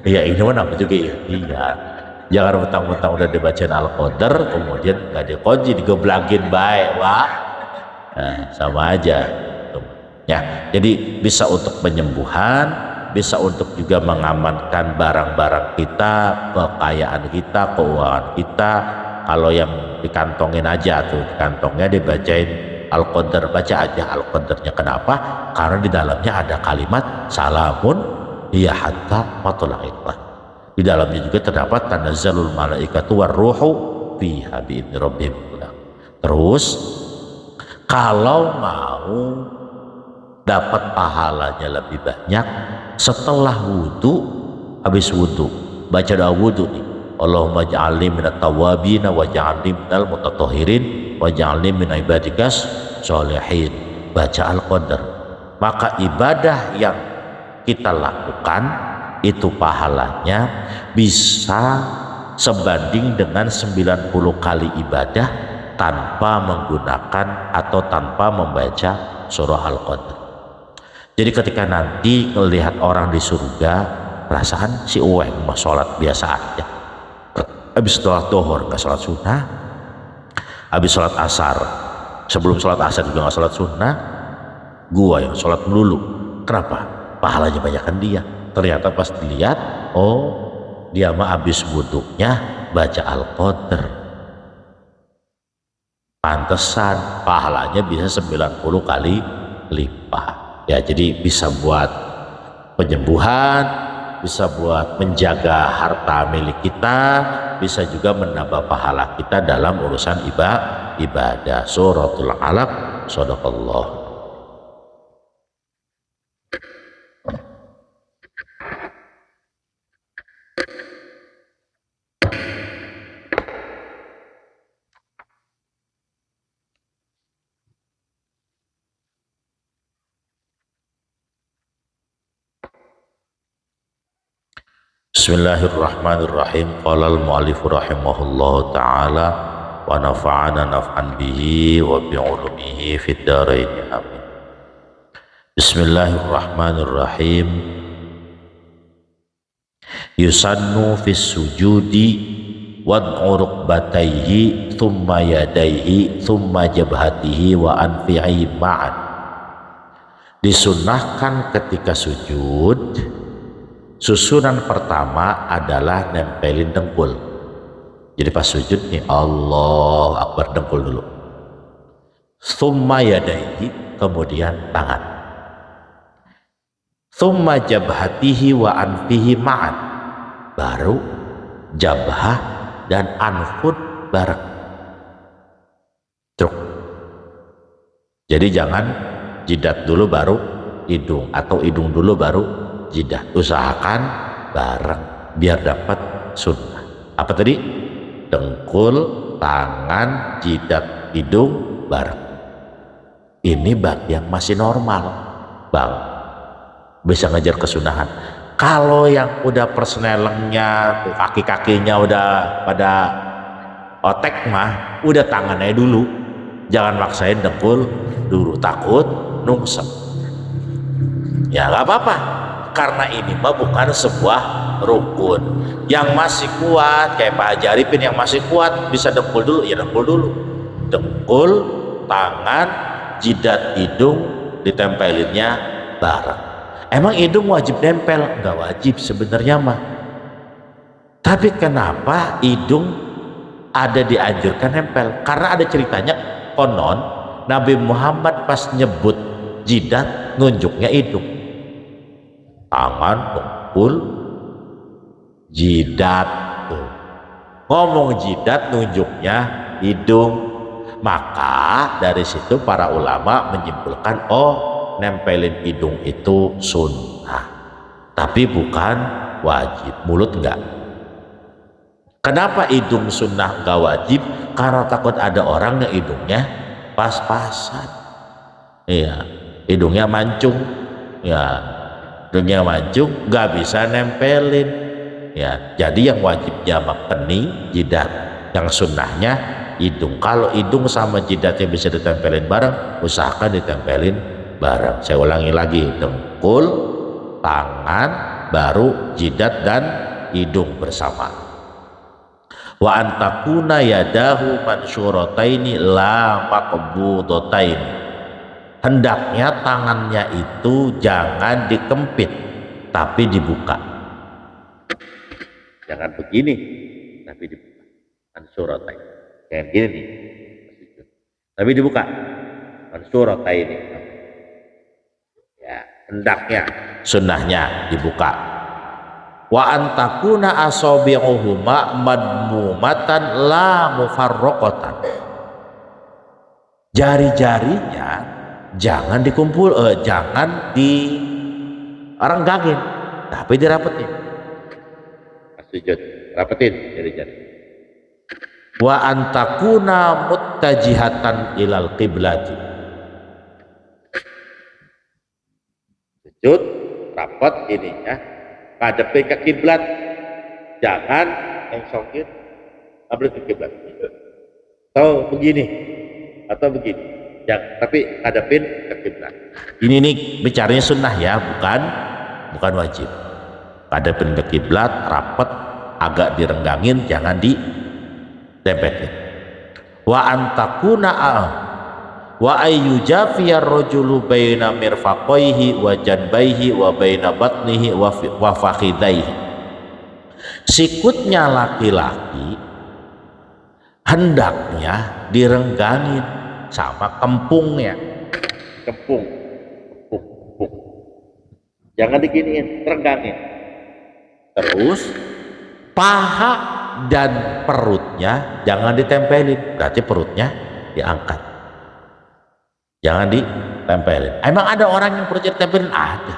Ya ini mana juga ya, iya, jangan mentang-mentang udah dibacain Al-Qadar kemudian gak dikunci, digeblagin baik, wah, nah, sama aja ya. Jadi bisa untuk penyembuhan, bisa untuk juga mengamankan barang-barang kita, kekayaan kita, keuangan kita. Kalau yang dikantongin aja tuh, kantongnya dibacain Al-Qadar, baca aja Al-Qadarnya. Kenapa? Karena di dalamnya ada kalimat salamun hiya hatta matla'il fajr. Di dalamnya juga terdapat tanazzalul malaikatu warruhu fiha bi'idzni rabbihim. Terus kalau mau dapat pahalanya lebih banyak, setelah wudu, habis wudu baca doa wudu nih, Allahumma ja'alni minat tawabin wa ja'alni minal mutatahhirin wa ja'alni min ibadikas sholihin. Baca Al-Qadar, maka ibadah yang kita lakukan itu pahalanya bisa sebanding dengan 90 kali ibadah tanpa menggunakan atau tanpa membaca surah Al-Qadar. Jadi ketika nanti melihat orang di surga, perasaan si Uweng mah sholat biasa aja, habis sholat duhur nggak sholat sunnah, habis sholat asar, sebelum sholat asar juga nggak sholat sunnah, gua yang sholat melulu. Kenapa? Pahalanya banyakkan dia. Ternyata pas dilihat, oh dia mah habis wudhunya baca Al-Qadar, pantesan pahalanya bisa 90 kali lipat. Ya, jadi bisa buat penyembuhan, bisa buat menjaga harta milik kita, bisa juga menambah pahala kita dalam urusan ibadah. Suratul Alaq Shadaqallah. Bismillahirrahmanirrahim. Qala al-mu'allif rahimahullahu ta'ala wa nafa'ana naf'an bihi wa bi'ulumihi fid dharain amin. Bismillahirrahmanirrahim. Yusannu fis sujudi wad'u rukbatayhi thumma yadayhi thumma jabhatihi wa anfi'i ma'an. Disunnahkan ketika sujud, susunan pertama adalah nempelin dengkul. Jadi pas sujud nih, Allahu Akbar, dengkul dulu. Thumma yadaihi, kemudian tangan. Thumma jabhatihi wa anfihi ma'an, baru jabhah dan anfud bareng. Truk. Jadi jangan jidat dulu baru hidung, atau hidung dulu baru jidat. Usahakan bareng biar dapat sunnah. Apa tadi? Dengkul, tangan, jidat, hidung bareng. Ini bagi yang masih normal, bang, bisa ngejar kesunahan. Kalau yang udah persnelengnya, kaki-kakinya udah pada otek mah, udah tangannya dulu. Jangan maksain dengkul dulu, takut nungsep. Ya nggak apa-apa, karena ini mah bukan sebuah rukun. Yang masih kuat kayak Pak Haji Arifin yang masih kuat bisa dengkul dulu, ya dengkul dulu. Dengkul, tangan, jidat, hidung ditempelinnya bareng. Emang hidung wajib nempel? Nggak wajib sebenarnya mah. Tapi kenapa hidung ada dianjurkan nempel? Karena ada ceritanya, konon Nabi Muhammad pas nyebut jidat nunjuknya hidung. Tangan, dengkul, jidat, tuh. Ngomong jidat nunjuknya hidung. Maka dari situ para ulama menyimpulkan, oh, nempelin hidung itu sunnah, tapi bukan wajib. Mulut enggak. Kenapa hidung sunnah enggak wajib? Karena takut ada orang yang hidungnya pas-pasan. Iya, hidungnya mancung. Ya, hidungnya mancung, nggak bisa nempelin. Ya, jadi yang wajibnya mah kening, jidat. Yang sunnahnya hidung. Kalau hidung sama jidatnya bisa ditempelin bareng, usahakan ditempelin bareng. Saya ulangi lagi, dengkul, tangan, baru jidat dan hidung bersama. Wa antakuna yadahu mansyurataini la maqbudataini. Hendaknya tangannya itu jangan dikempit, tapi dibuka. Jangan begini, tapi dibuka. Mansuratain. Jangan gini nih, tapi dibuka. Mansuratain. Ya, hendaknya, sunnahnya dibuka. Wa antakuna asabi'uhuma madmumatan la mufarraqatan. Jari-jarinya jangan dikumpul, jangan direnggangin, tapi dirapetin. Sujud, rapetin jari-jari. Wa antakuna muttajihatan ilal qiblati. Sujud, rapet ininya, ngadepin ke kiblat. Jangan engsongin, ngadep ke kiblat. Atau begini, atau begini. Jangan, tapi ngadepin ke kiblat. Ini nih bicaranya sunnah ya, bukan wajib. Ngadepin ke kiblat, rapet, agak direnggangin, jangan ditempelin. Wa antakuna wa ayyujafiyar rajulu baina mirfaqaihi wa janbaihi wa baina batnihi wa fakhidaihi. Sikutnya laki-laki hendaknya direnggangin sama kempungnya. Kempung. Jangan diginiin, renggangin. Terus paha dan perutnya jangan ditempelin, berarti perutnya diangkat. jangan ditempelin. Emang ada orang yang perutnya ditempelin? Ada.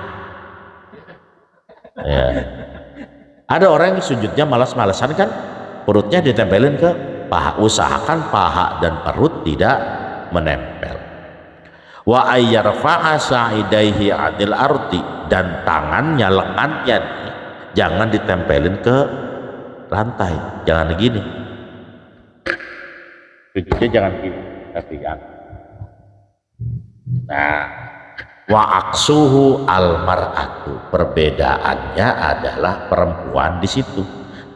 Ya. Ada orang yang sujudnya malas-malasan kan, perutnya ditempelin ke paha. Usahakan paha dan perut tidak menempel. Wa ayyarfa'a sa'idaihi 'anil ardi, dan tangannya, lengannya nih, jangan ditempelin ke lantai, jangan begini. Sujudnya jangan gini, tapi jangan. Nah, wa aksuhu al mar'atu, perbedaannya adalah perempuan di situ.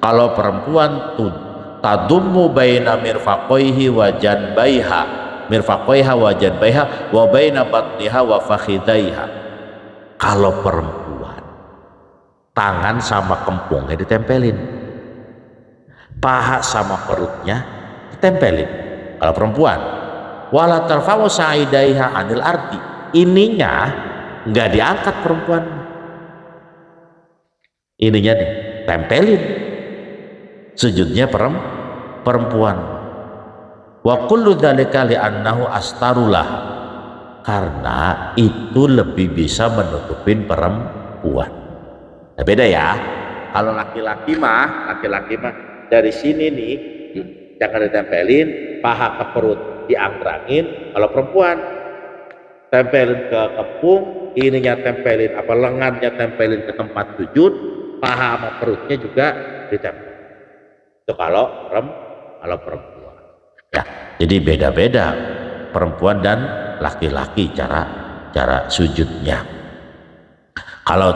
Kalau perempuan tuh tadummu baina mirfaqaihi wa janbaiha, mirfaqaiha wa janbaiha wa baina batniha wa fakhidaiha. Kalau perempuan, tangan sama kempungnya ditempelin, paha sama perutnya ditempelin. Kalau perempuan, wala tarfa'u sa'idaiha 'anil ardi, ininya nggak diangkat perempuan, ininya nih tempelin. Sujudnya perempuan. Wa kullu dzalika li'annahu astarulah, karena itu lebih bisa menutupin perempuan. Nah, beda ya. Kalau laki-laki mah dari sini nih jangan ditempelin, paha ke perut dianggrangin. Kalau perempuan tempelin ke kepung, ininya tempelin apa, lengannya tempelin ke tempat sujud, paha sama perutnya juga ditempel. Itu kalau perempuan. Ya, jadi beda-beda perempuan dan laki-laki cara sujudnya. Kalau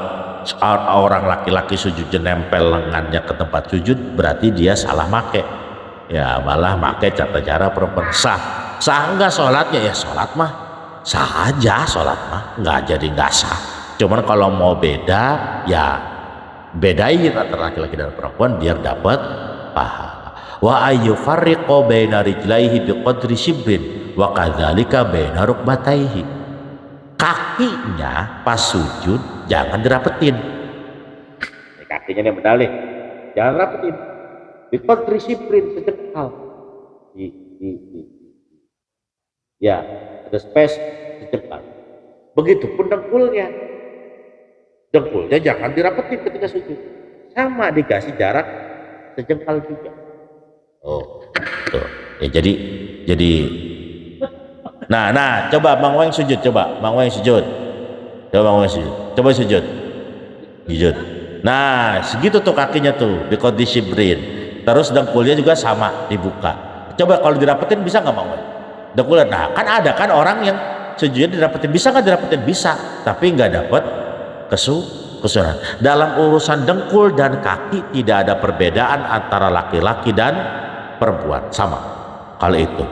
orang laki-laki sujudnya nempel lengannya ke tempat sujud, berarti dia salah make. Ya, malah make cara perempuan. Sah enggak sholatnya? Ya sholat mah sah aja, sholat mah nggak sah. Cuman kalau mau beda, ya bedain antara laki-laki dan perempuan biar dapat pahala. Wa ayyufarriqu baina rijlaihi biqadri shibrin wa kadzalika baina rukbataihi. Kakinya pas sujud jangan dirapetin. Kakinya nih berdalih, jangan rapetin. Biqadri shibrin, sejengkal. Ya, ada space sejengkal. Begitupun dengkulnya jangan dirapetin ketika sujud, sama dikasih jarak sejengkal juga. Oh, tuh. Ya, jadi nah coba Bang Weng sujud, coba Bang Weng sujud, coba sujud. Nah, segitu tuh kakinya tuh biqadri shibrin. Terus dengkulnya juga sama dibuka. Coba kalau dirapetin bisa nggak Bang Weng? Dengkulnya, nah kan orang yang sujudnya dirapetin, bisa nggak dirapetin? Bisa, tapi nggak dapat kesunahan. Dalam urusan dengkul dan kaki tidak ada perbedaan antara laki-laki dan perempuan, sama. Kalau itu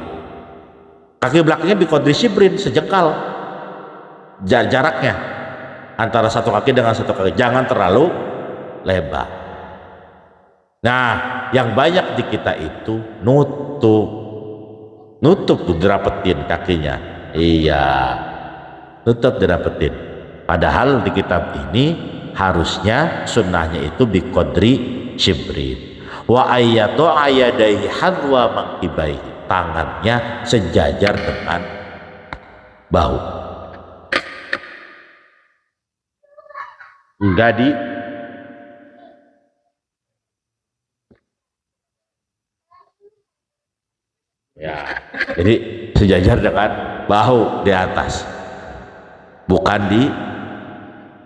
kaki belakangnya biqadri shibrin, sejengkal jaraknya antara satu kaki dengan satu kaki, jangan terlalu lebar. Nah, yang banyak di kita itu nutup tuh dirapetin kakinya. Iya, nutup dirapetin. Padahal di kitab ini harusnya sunnahnya itu biqadri shibrin. Wa ayyatu ayadaihi hadwa mangkibaihi, tangannya sejajar dengan bahu, enggak ya, jadi sejajar dengan bahu di atas, bukan di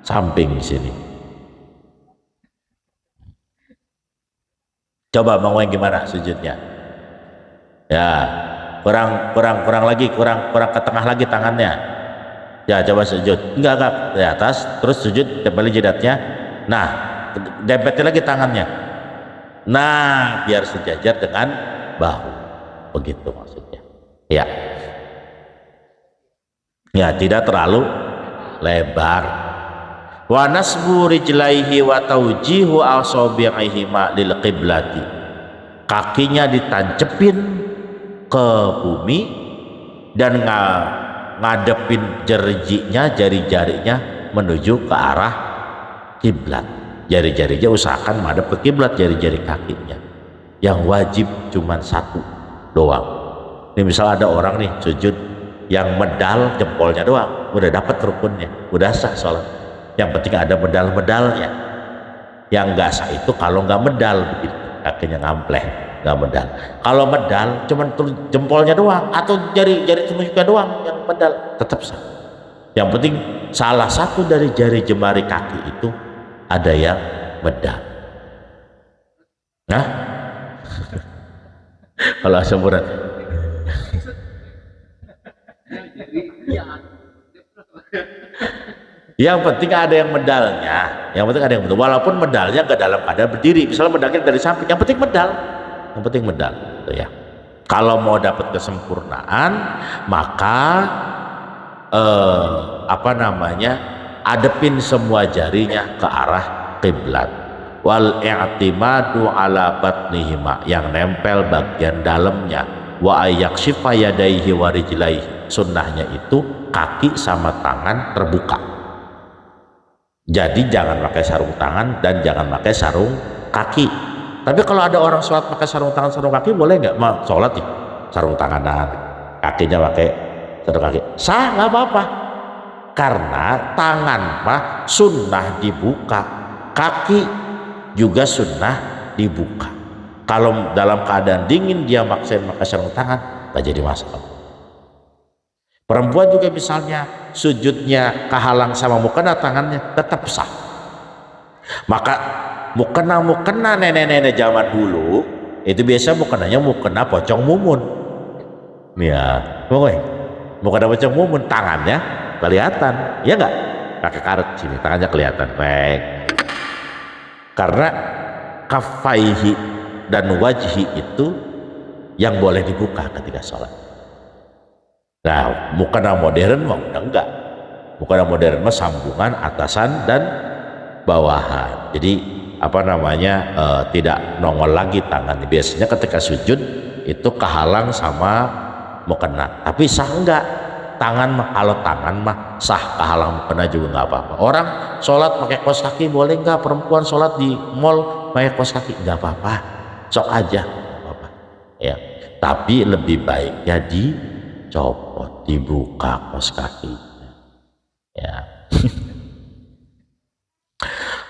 samping sini. Coba Bang Weng gimana sujudnya? Ya, kurang lagi, kurang ke tengah lagi tangannya. Ya, coba sujud. Enggak di atas, terus sujud tempelin jidatnya. Nah, dempetin lagi tangannya. Nah, biar sejajar dengan bahu. Begitu maksudnya. Ya. Ya, tidak terlalu lebar. Wa nasbu rijlaihi wa taujihu asabi'ihi ma lil qiblati, kakinya ditancepin ke bumi dan ngadepin jari-jarinya menuju ke arah kiblat. Jari-jarinya usahakan madep ke kiblat, jari-jari kakinya. Yang wajib cuman satu doang. Ini misal ada orang nih sujud Yang medal jempolnya doang, udah dapat rukunnya, udah sah sholat. Yang penting ada medal-medalnya. Yang nggak sah itu kalau nggak medal, begitu kakinya ngampleh, nggak medal. Kalau medal cuman jempolnya doang atau jari telunjuknya doang yang medal, tetap sah. Yang penting salah satu dari jari jemari kaki itu ada yang medal. Nah, kalau asamuran yang penting ada yang medalnya, yang penting ada yang medal. Walaupun medalnya nggak dalam keadaan berdiri, misalnya medalnya dari samping, yang penting medal, yang penting medal, gitu ya. Kalau mau dapat kesempurnaan, maka adepin semua jarinya ke arah kiblat. Wal i'timadu ala batnihima, yang nempel bagian dalamnya. Wa ayakshifa yadaihi wa rijlaihi, sunnahnya itu kaki sama tangan terbuka. Jadi jangan pakai sarung tangan dan jangan pakai sarung kaki. Tapi kalau ada orang sholat pakai sarung tangan sarung kaki, boleh nggak? Sholat nih sarung tanganan, kakinya pakai sarung kaki, sah, nggak apa-apa. Karena tangan mah sunnah dibuka, kaki juga sunnah dibuka. Kalau dalam keadaan dingin dia maksain pakai sarung tangan, nggak jadi masalah. Perempuan juga misalnya sujudnya kehalang sama mukena, tangannya tetap sah. Maka mukena nenek-nenek zaman dulu itu biasa mukena pocong mumun. Ya, mukena pocong mumun, tangannya kelihatan, ya enggak? Pakai karet sini, tangannya kelihatan. Baik. Karena kafaihi dan wajhi itu yang boleh dibuka ketika sholat. Nah, mukena modern mah udah enggak. Mukena modern mah sambungan atasan dan bawahan. Jadi tidak nongol lagi tangan. Biasanya ketika sujud itu kehalang sama mukena. Tapi sah enggak? Kalau tangan mah sah, kehalang mukena juga enggak apa-apa. Orang sholat pakai kaos kaki boleh enggak? Perempuan sholat di mall pakai kaos kaki enggak apa-apa. Sok aja, enggak apa-apa. Ya. Tapi lebih baiknya dicopot, dibuka kaos kaki. Ya.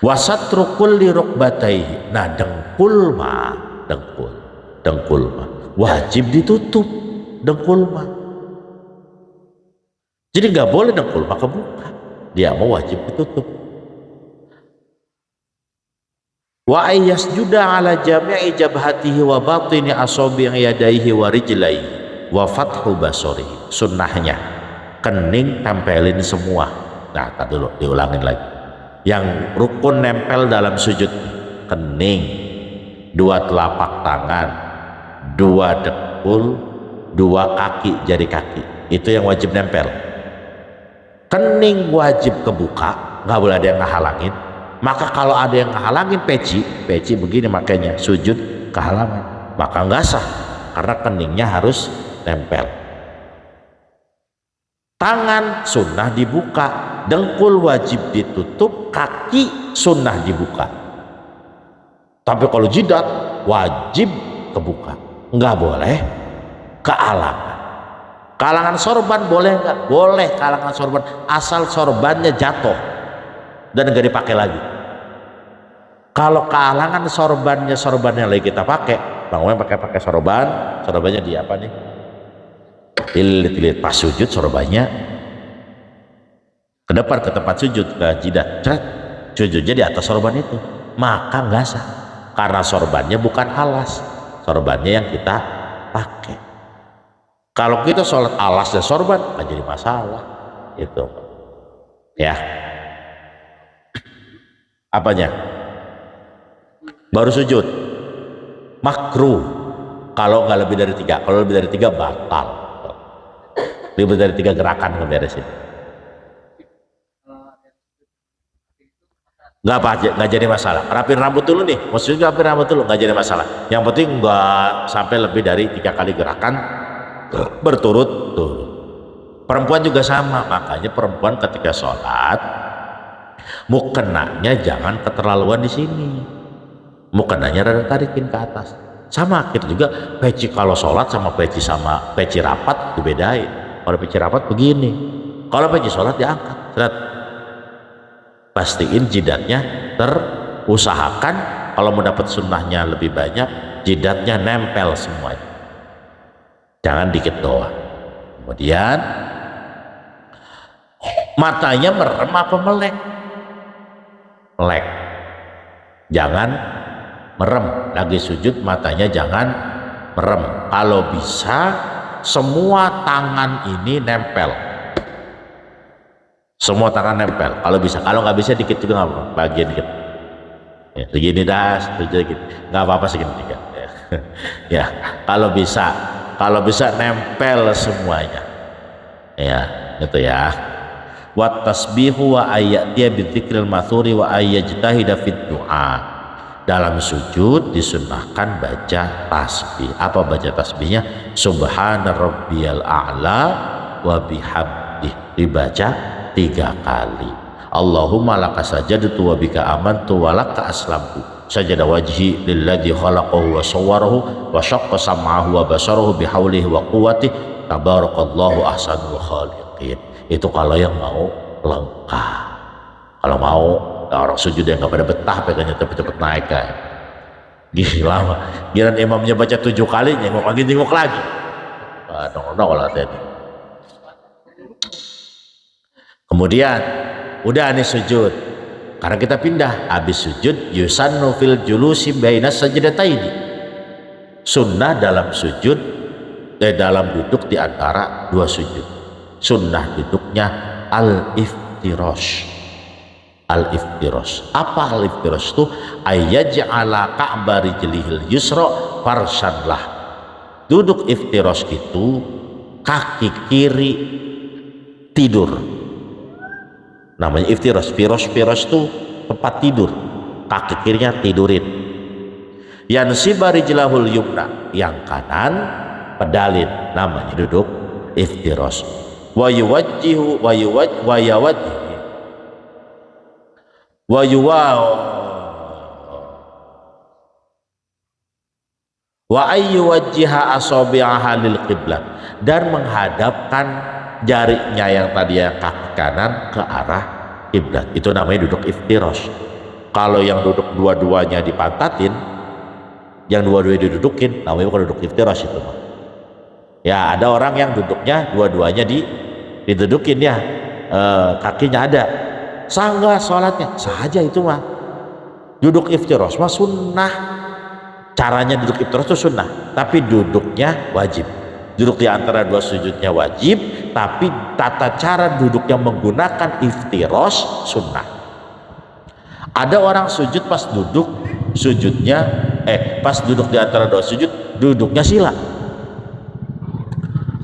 Wasatrukul li rukbataihi. Nah, dengkul mah wajib ditutup, dengkul mah. Jadi nggak boleh dengkul mah kebuka, dia mau wajib ditutup. Wa ayyasjuda ala jami'i jabhatihi wa batini asabi' yadaihi wa rijlaihi wa fathu basarihi. Sunnahnya kening tempelin semua. Nah, tak dulu diulangin lagi. Yang rukun nempel dalam sujud, kening, 2 telapak tangan, 2 dengkul, 2 kaki, jari kaki, itu yang wajib nempel. Kening wajib kebuka, nggak boleh ada yang ngehalangin. Maka kalau ada yang ngehalangin, peci begini makanya sujud kehalangan, maka nggak sah, karena keningnya harus nempel. Tangan sunnah dibuka, dengkul wajib ditutup, kaki sunnah dibuka. Tapi kalau jidat wajib kebuka, nggak boleh kehalangan. Kalangan sorban boleh nggak? Boleh kalangan sorban, asal sorbannya jatuh dan nggak dipakai lagi. Kalau kehalangan sorbannya lagi kita pakai, Bang Umar pakai sorbannya di apa nih? Dililit pas sujud, sorbannya ke depan ke tempat sujud, ke jidat, sujudnya di atas sorban itu, maka nggak sah, karena sorbannya bukan alas, sorbannya yang kita pakai. Kalau kita sholat alas dan sorban nggak jadi masalah itu, ya. Apanya? Baru sujud makruh kalau nggak lebih dari 3, kalau lebih dari 3 batal. Lebih dari 3 gerakan ngeberesin. Nggak jadi masalah. Rapin rambut dulu nih, maksudnya rapin rambut dulu nggak jadi masalah. Yang penting nggak sampai lebih dari 3 kali gerakan berturut-turut. Perempuan juga sama, makanya perempuan ketika sholat mukenanya jangan keterlaluan di sini. Mukenanya rada tarikin ke atas. Sama kita juga peci kalau sholat sama peci rapat dibedain. Kalau peci rapat begini, kalau peci sholat diangkat. Seret. Pastiin jidatnya terusahakan, kalau mau dapat sunnahnya lebih banyak, jidatnya nempel semuanya, jangan dikit doang. Kemudian matanya merem apa melek? Melek. Jangan merem. Lagi sujud matanya jangan merem. Kalau bisa semua tangan ini nempel, semua tangan nempel kalau bisa. Kalau nggak bisa dikit juga nggak apa-apa, bagian dikit ya, segini dah, sedikit nggak apa-apa, segini dikit ya. Ya, kalau bisa nempel semuanya ya, itu ya. Wat tasbihu wa ayyatiya bidzikril mathuri wa ayyajtahida fid du'a. Dalam sujud disunnahkan baca tasbih. Apa baca tasbihnya? Subhana rabbiyal a'la wa bihamdih, dibaca 3 kali. Allahumma laka sajadtu wa bika amantu wa laka aslamtu. Sajada wajhi lilladzi khalaqahu wa sawwarahu wa syaqqa sam'ahu wa basarahu bihaulihi wa quwwatihi tabarakallahu ahsanul khaliqin. Itu kalau yang mau lengkap. Kalau mau orang sujud yang nggak pada betah pegangnya cepet-cepet naik kayak gila mah. Giliran imamnya baca 7 kali nyengok lagi. Nongol tadi. Kemudian udah nih sujud. Karena kita pindah, habis sujud yusannu fil julusi bainas sajdataini. Sunnah dalam sujud, dalam duduk di antara 2 sujud. Sunnah duduknya al-iftirash. Al-iftirash. Apa al-iftirash itu? Ayyaj'ala ka'ba rijlihil yusra farsan lah. Duduk iftirash itu kaki kiri tidur. Namanya iftirash. Firash itu tempat tidur. Kaki kirinya tidurin. Yansiba rijlahul yumna, yang kanan pedalin. Namanya duduk iftirash. Wa yuwajjihu wa yawajjihu wa ayyuwajjiha asabi'aha lil qiblah, dan menghadapkan jarinya yang tadi kaki kanan ke arah kiblat. Itu namanya duduk iftirash. Kalau yang duduk dua-duanya dipantatin, yang dua-duanya didudukin, namanya bukan duduk iftirash itu. Ya, ada orang yang duduknya dua-duanya didudukin ya, kakinya ada. Sah nggak sholatnya? Sah aja itu mah. Duduk iftirash mah sunnah. Caranya duduk iftirash itu sunnah, tapi duduknya wajib. Duduk di antara 2 sujudnya wajib, tapi tata cara duduknya menggunakan iftirash sunnah. Ada orang sujud pas duduk sujudnya pas duduk di antara 2 sujud duduknya sila.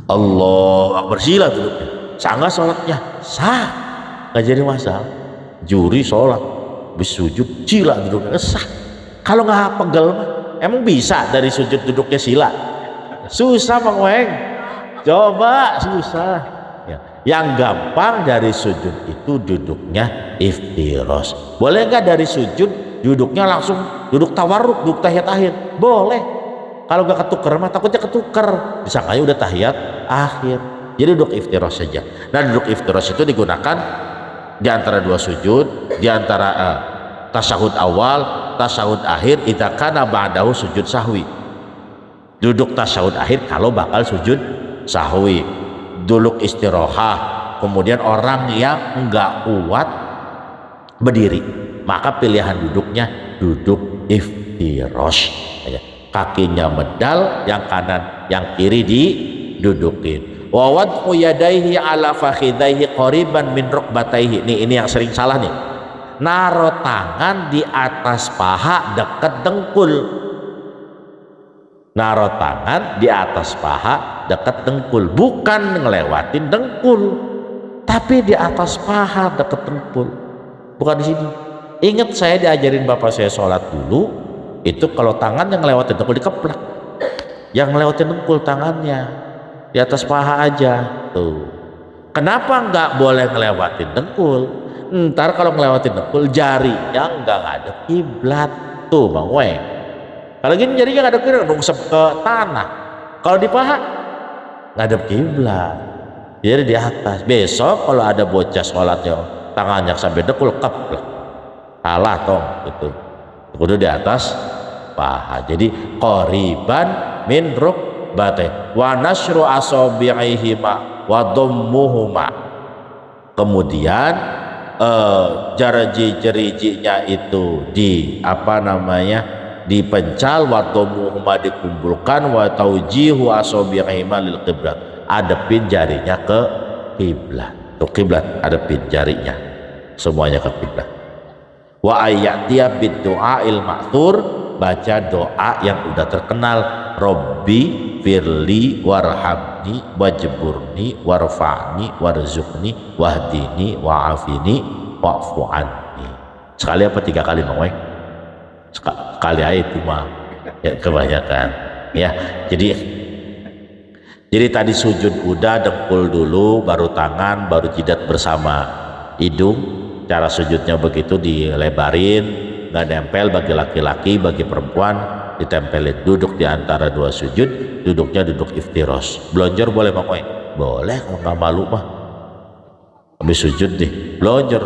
Allah Akbar, sila duduknya. Sah nggak sholatnya? Sah, nggak jadi masalah. Juri sholat habis sujud sila duduknya sah. Kalau nggak pegel mah emang bisa dari sujud duduknya sila? Susah Bang Weng, coba susah ya. Yang gampang dari sujud itu duduknya iftirash. Boleh nggak dari sujud duduknya langsung duduk tawarruk, duduk tahiyat akhir? Boleh. Kalau nggak ketuker mah takutnya ketuker, disangkanya udah tahiyat akhir. Jadi duduk iftirash saja. Nah, duduk iftirash itu digunakan di antara 2 sujud, di antara tasyahud awal, tasyahud akhir, idza kana ba'dahu sujud sahwi. Duduk tasyahud akhir kalau bakal sujud sahwi. Duduk istirahat. Kemudian orang yang enggak kuat berdiri, maka pilihan duduknya duduk iftirash. Kakinya medal, yang kanan, yang kiri didudukin. Wa wad'u yadayhi ala fakhidaihi qariban min rukbataihi. Ini yang sering salah nih. Naruh tangan di atas paha dekat dengkul. Naruh tangan di atas paha dekat dengkul, bukan ngelewatin dengkul, tapi di atas paha dekat dengkul, bukan di sini. Ingat saya diajarin bapak saya sholat dulu, itu kalau tangan yang ngelewatin dengkul dikeplak, yang ngelewatin dengkul tangannya di atas paha aja tuh. Kenapa nggak boleh ngelewatin dengkul? Ntar kalau ngelewatin dengkul jarinya nggak ngadep kiblat tuh Bang Weng. Kalau gini jarinya ngadep kiblat, nungsep ke tanah. Kalau di paha ngadep kiblat. Jadi di atas. Besok kalau ada bocah sholatnya tangannya sampai dekul keplek, kalah tong gitu. Kudu di atas paha. Jadi qoriban min rukbate wa nasru asabi'ihima wa dhammuhuma. Kemudian jari-jarinya itu di apa namanya dipencal, wa dhammuhuma dikumpulkan, wa taujihu asabi'ihima lil qiblat, adepin jarinya ke kiblat. Tuh kiblat, adepin jarinya semuanya ke kiblat. Wa ayyatiya bid-du'ail ma'thur, baca doa yang udah terkenal, Robbi firli warhamni wajburni warfa'ni warzuqni wahdini wa'afini wa'fu anni. Sekali apa 3 kali Bang Weng? Sekali aja itu mah ya, kebanyakan ya. Jadi tadi sujud udah, dengkul dulu, baru tangan, baru jidat bersama hidung. Cara sujudnya begitu, dilebarin, nggak nempel bagi laki-laki, bagi perempuan ditempelin. Duduk di antara 2 sujud, duduknya duduk iftiros. Blonjor boleh Bang Weng? Boleh kalau nggak malu mah. Habis sujud nih, blonjor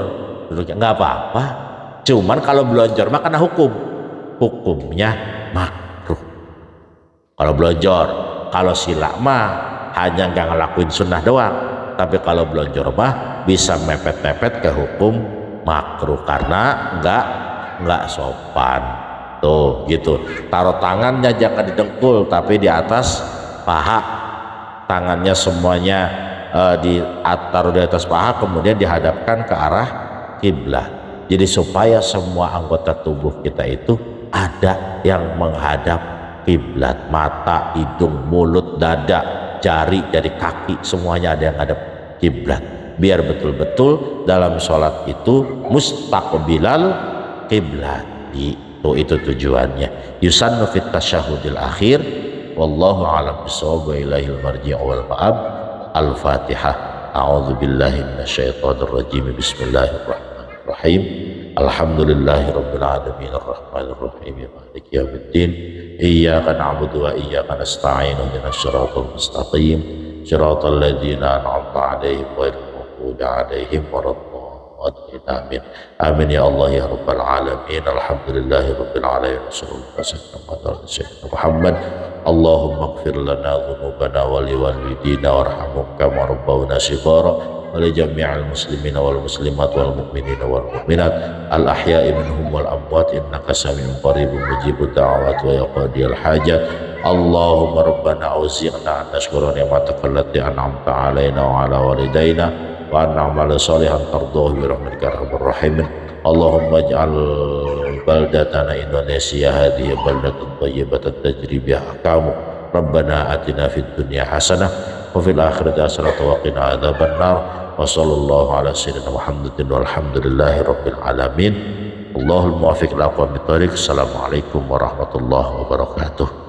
duduknya nggak apa-apa. Cuman kalau blonjor mah karena hukumnya makruh. Kalau blonjor, kalau sila mah hanya nggak ngelakuin sunnah doang, tapi kalau blonjor mah bisa mepet-mepet ke hukum makruh karena nggak sopan. Tuh gitu. Taruh tangannya jangan didengkul tapi di atas paha, tangannya semuanya taruh di atas paha, kemudian dihadapkan ke arah kiblat. Jadi supaya semua anggota tubuh kita itu ada yang menghadap kiblat, mata, hidung, mulut, dada, jari, kaki, semuanya ada yang hadap kiblat. Biar betul-betul dalam sholat itu mustaqbilal kiblat. Itu tujuannya. Yusannu fit tasyahudil akhir, wallahu a'lam bishawab, wa ilaihil marji'u wal ma'ab. Al-Fatihah. A'udzu billahi minasyaitonir rajim. Bismillahirrahmanirrahim. Alhamdulillahirabbil alamin arrahmanir rahim maliki yaumiddin. Iyyaka na'budu wa iyyaka nasta'in. Ihdinas siratal mustaqim. Siratal ladzina an'amta 'alaihim ghairil maghdubi 'alaihim waladdallin. Amin. Amin ya Allah ya rabbal alamin. Alhamdulillahirabbil alamin. Wassallallahu ala sayyidina Muhammad. Allahumma ighfir lana dhunubana wa liwalidina warhamhum kama rabbawna shighara wa li jami'il muslimina wal muslimat wal mu'minina wal mu'minat al ahya'i minhum wal amwat innaka sami'un qaribun mujibud da'awat wa yaqdiyal hajat. Allahumma rabbana auzi'na an nashkura ni'mataka allati an'amta 'alaina wa 'ala walidayna wa an na'mala salihan tardahu bi rahmatika arhamar rahimin. Allahumma ij'al baldatana Indonesia hadhihi baldatun thayyibatan tajri biha ahkamu. Rabbana atina fid dunya hasanah wa fil akhirati hasanah wa qina adzabannar. Wa sallallahu ala sayyidina Muhammadin walhamdulillahi rabbil alamin. Allahul muwaffiq ila aqwamit thoriq. Assalamualaikum warahmatullahi wabarakatuh.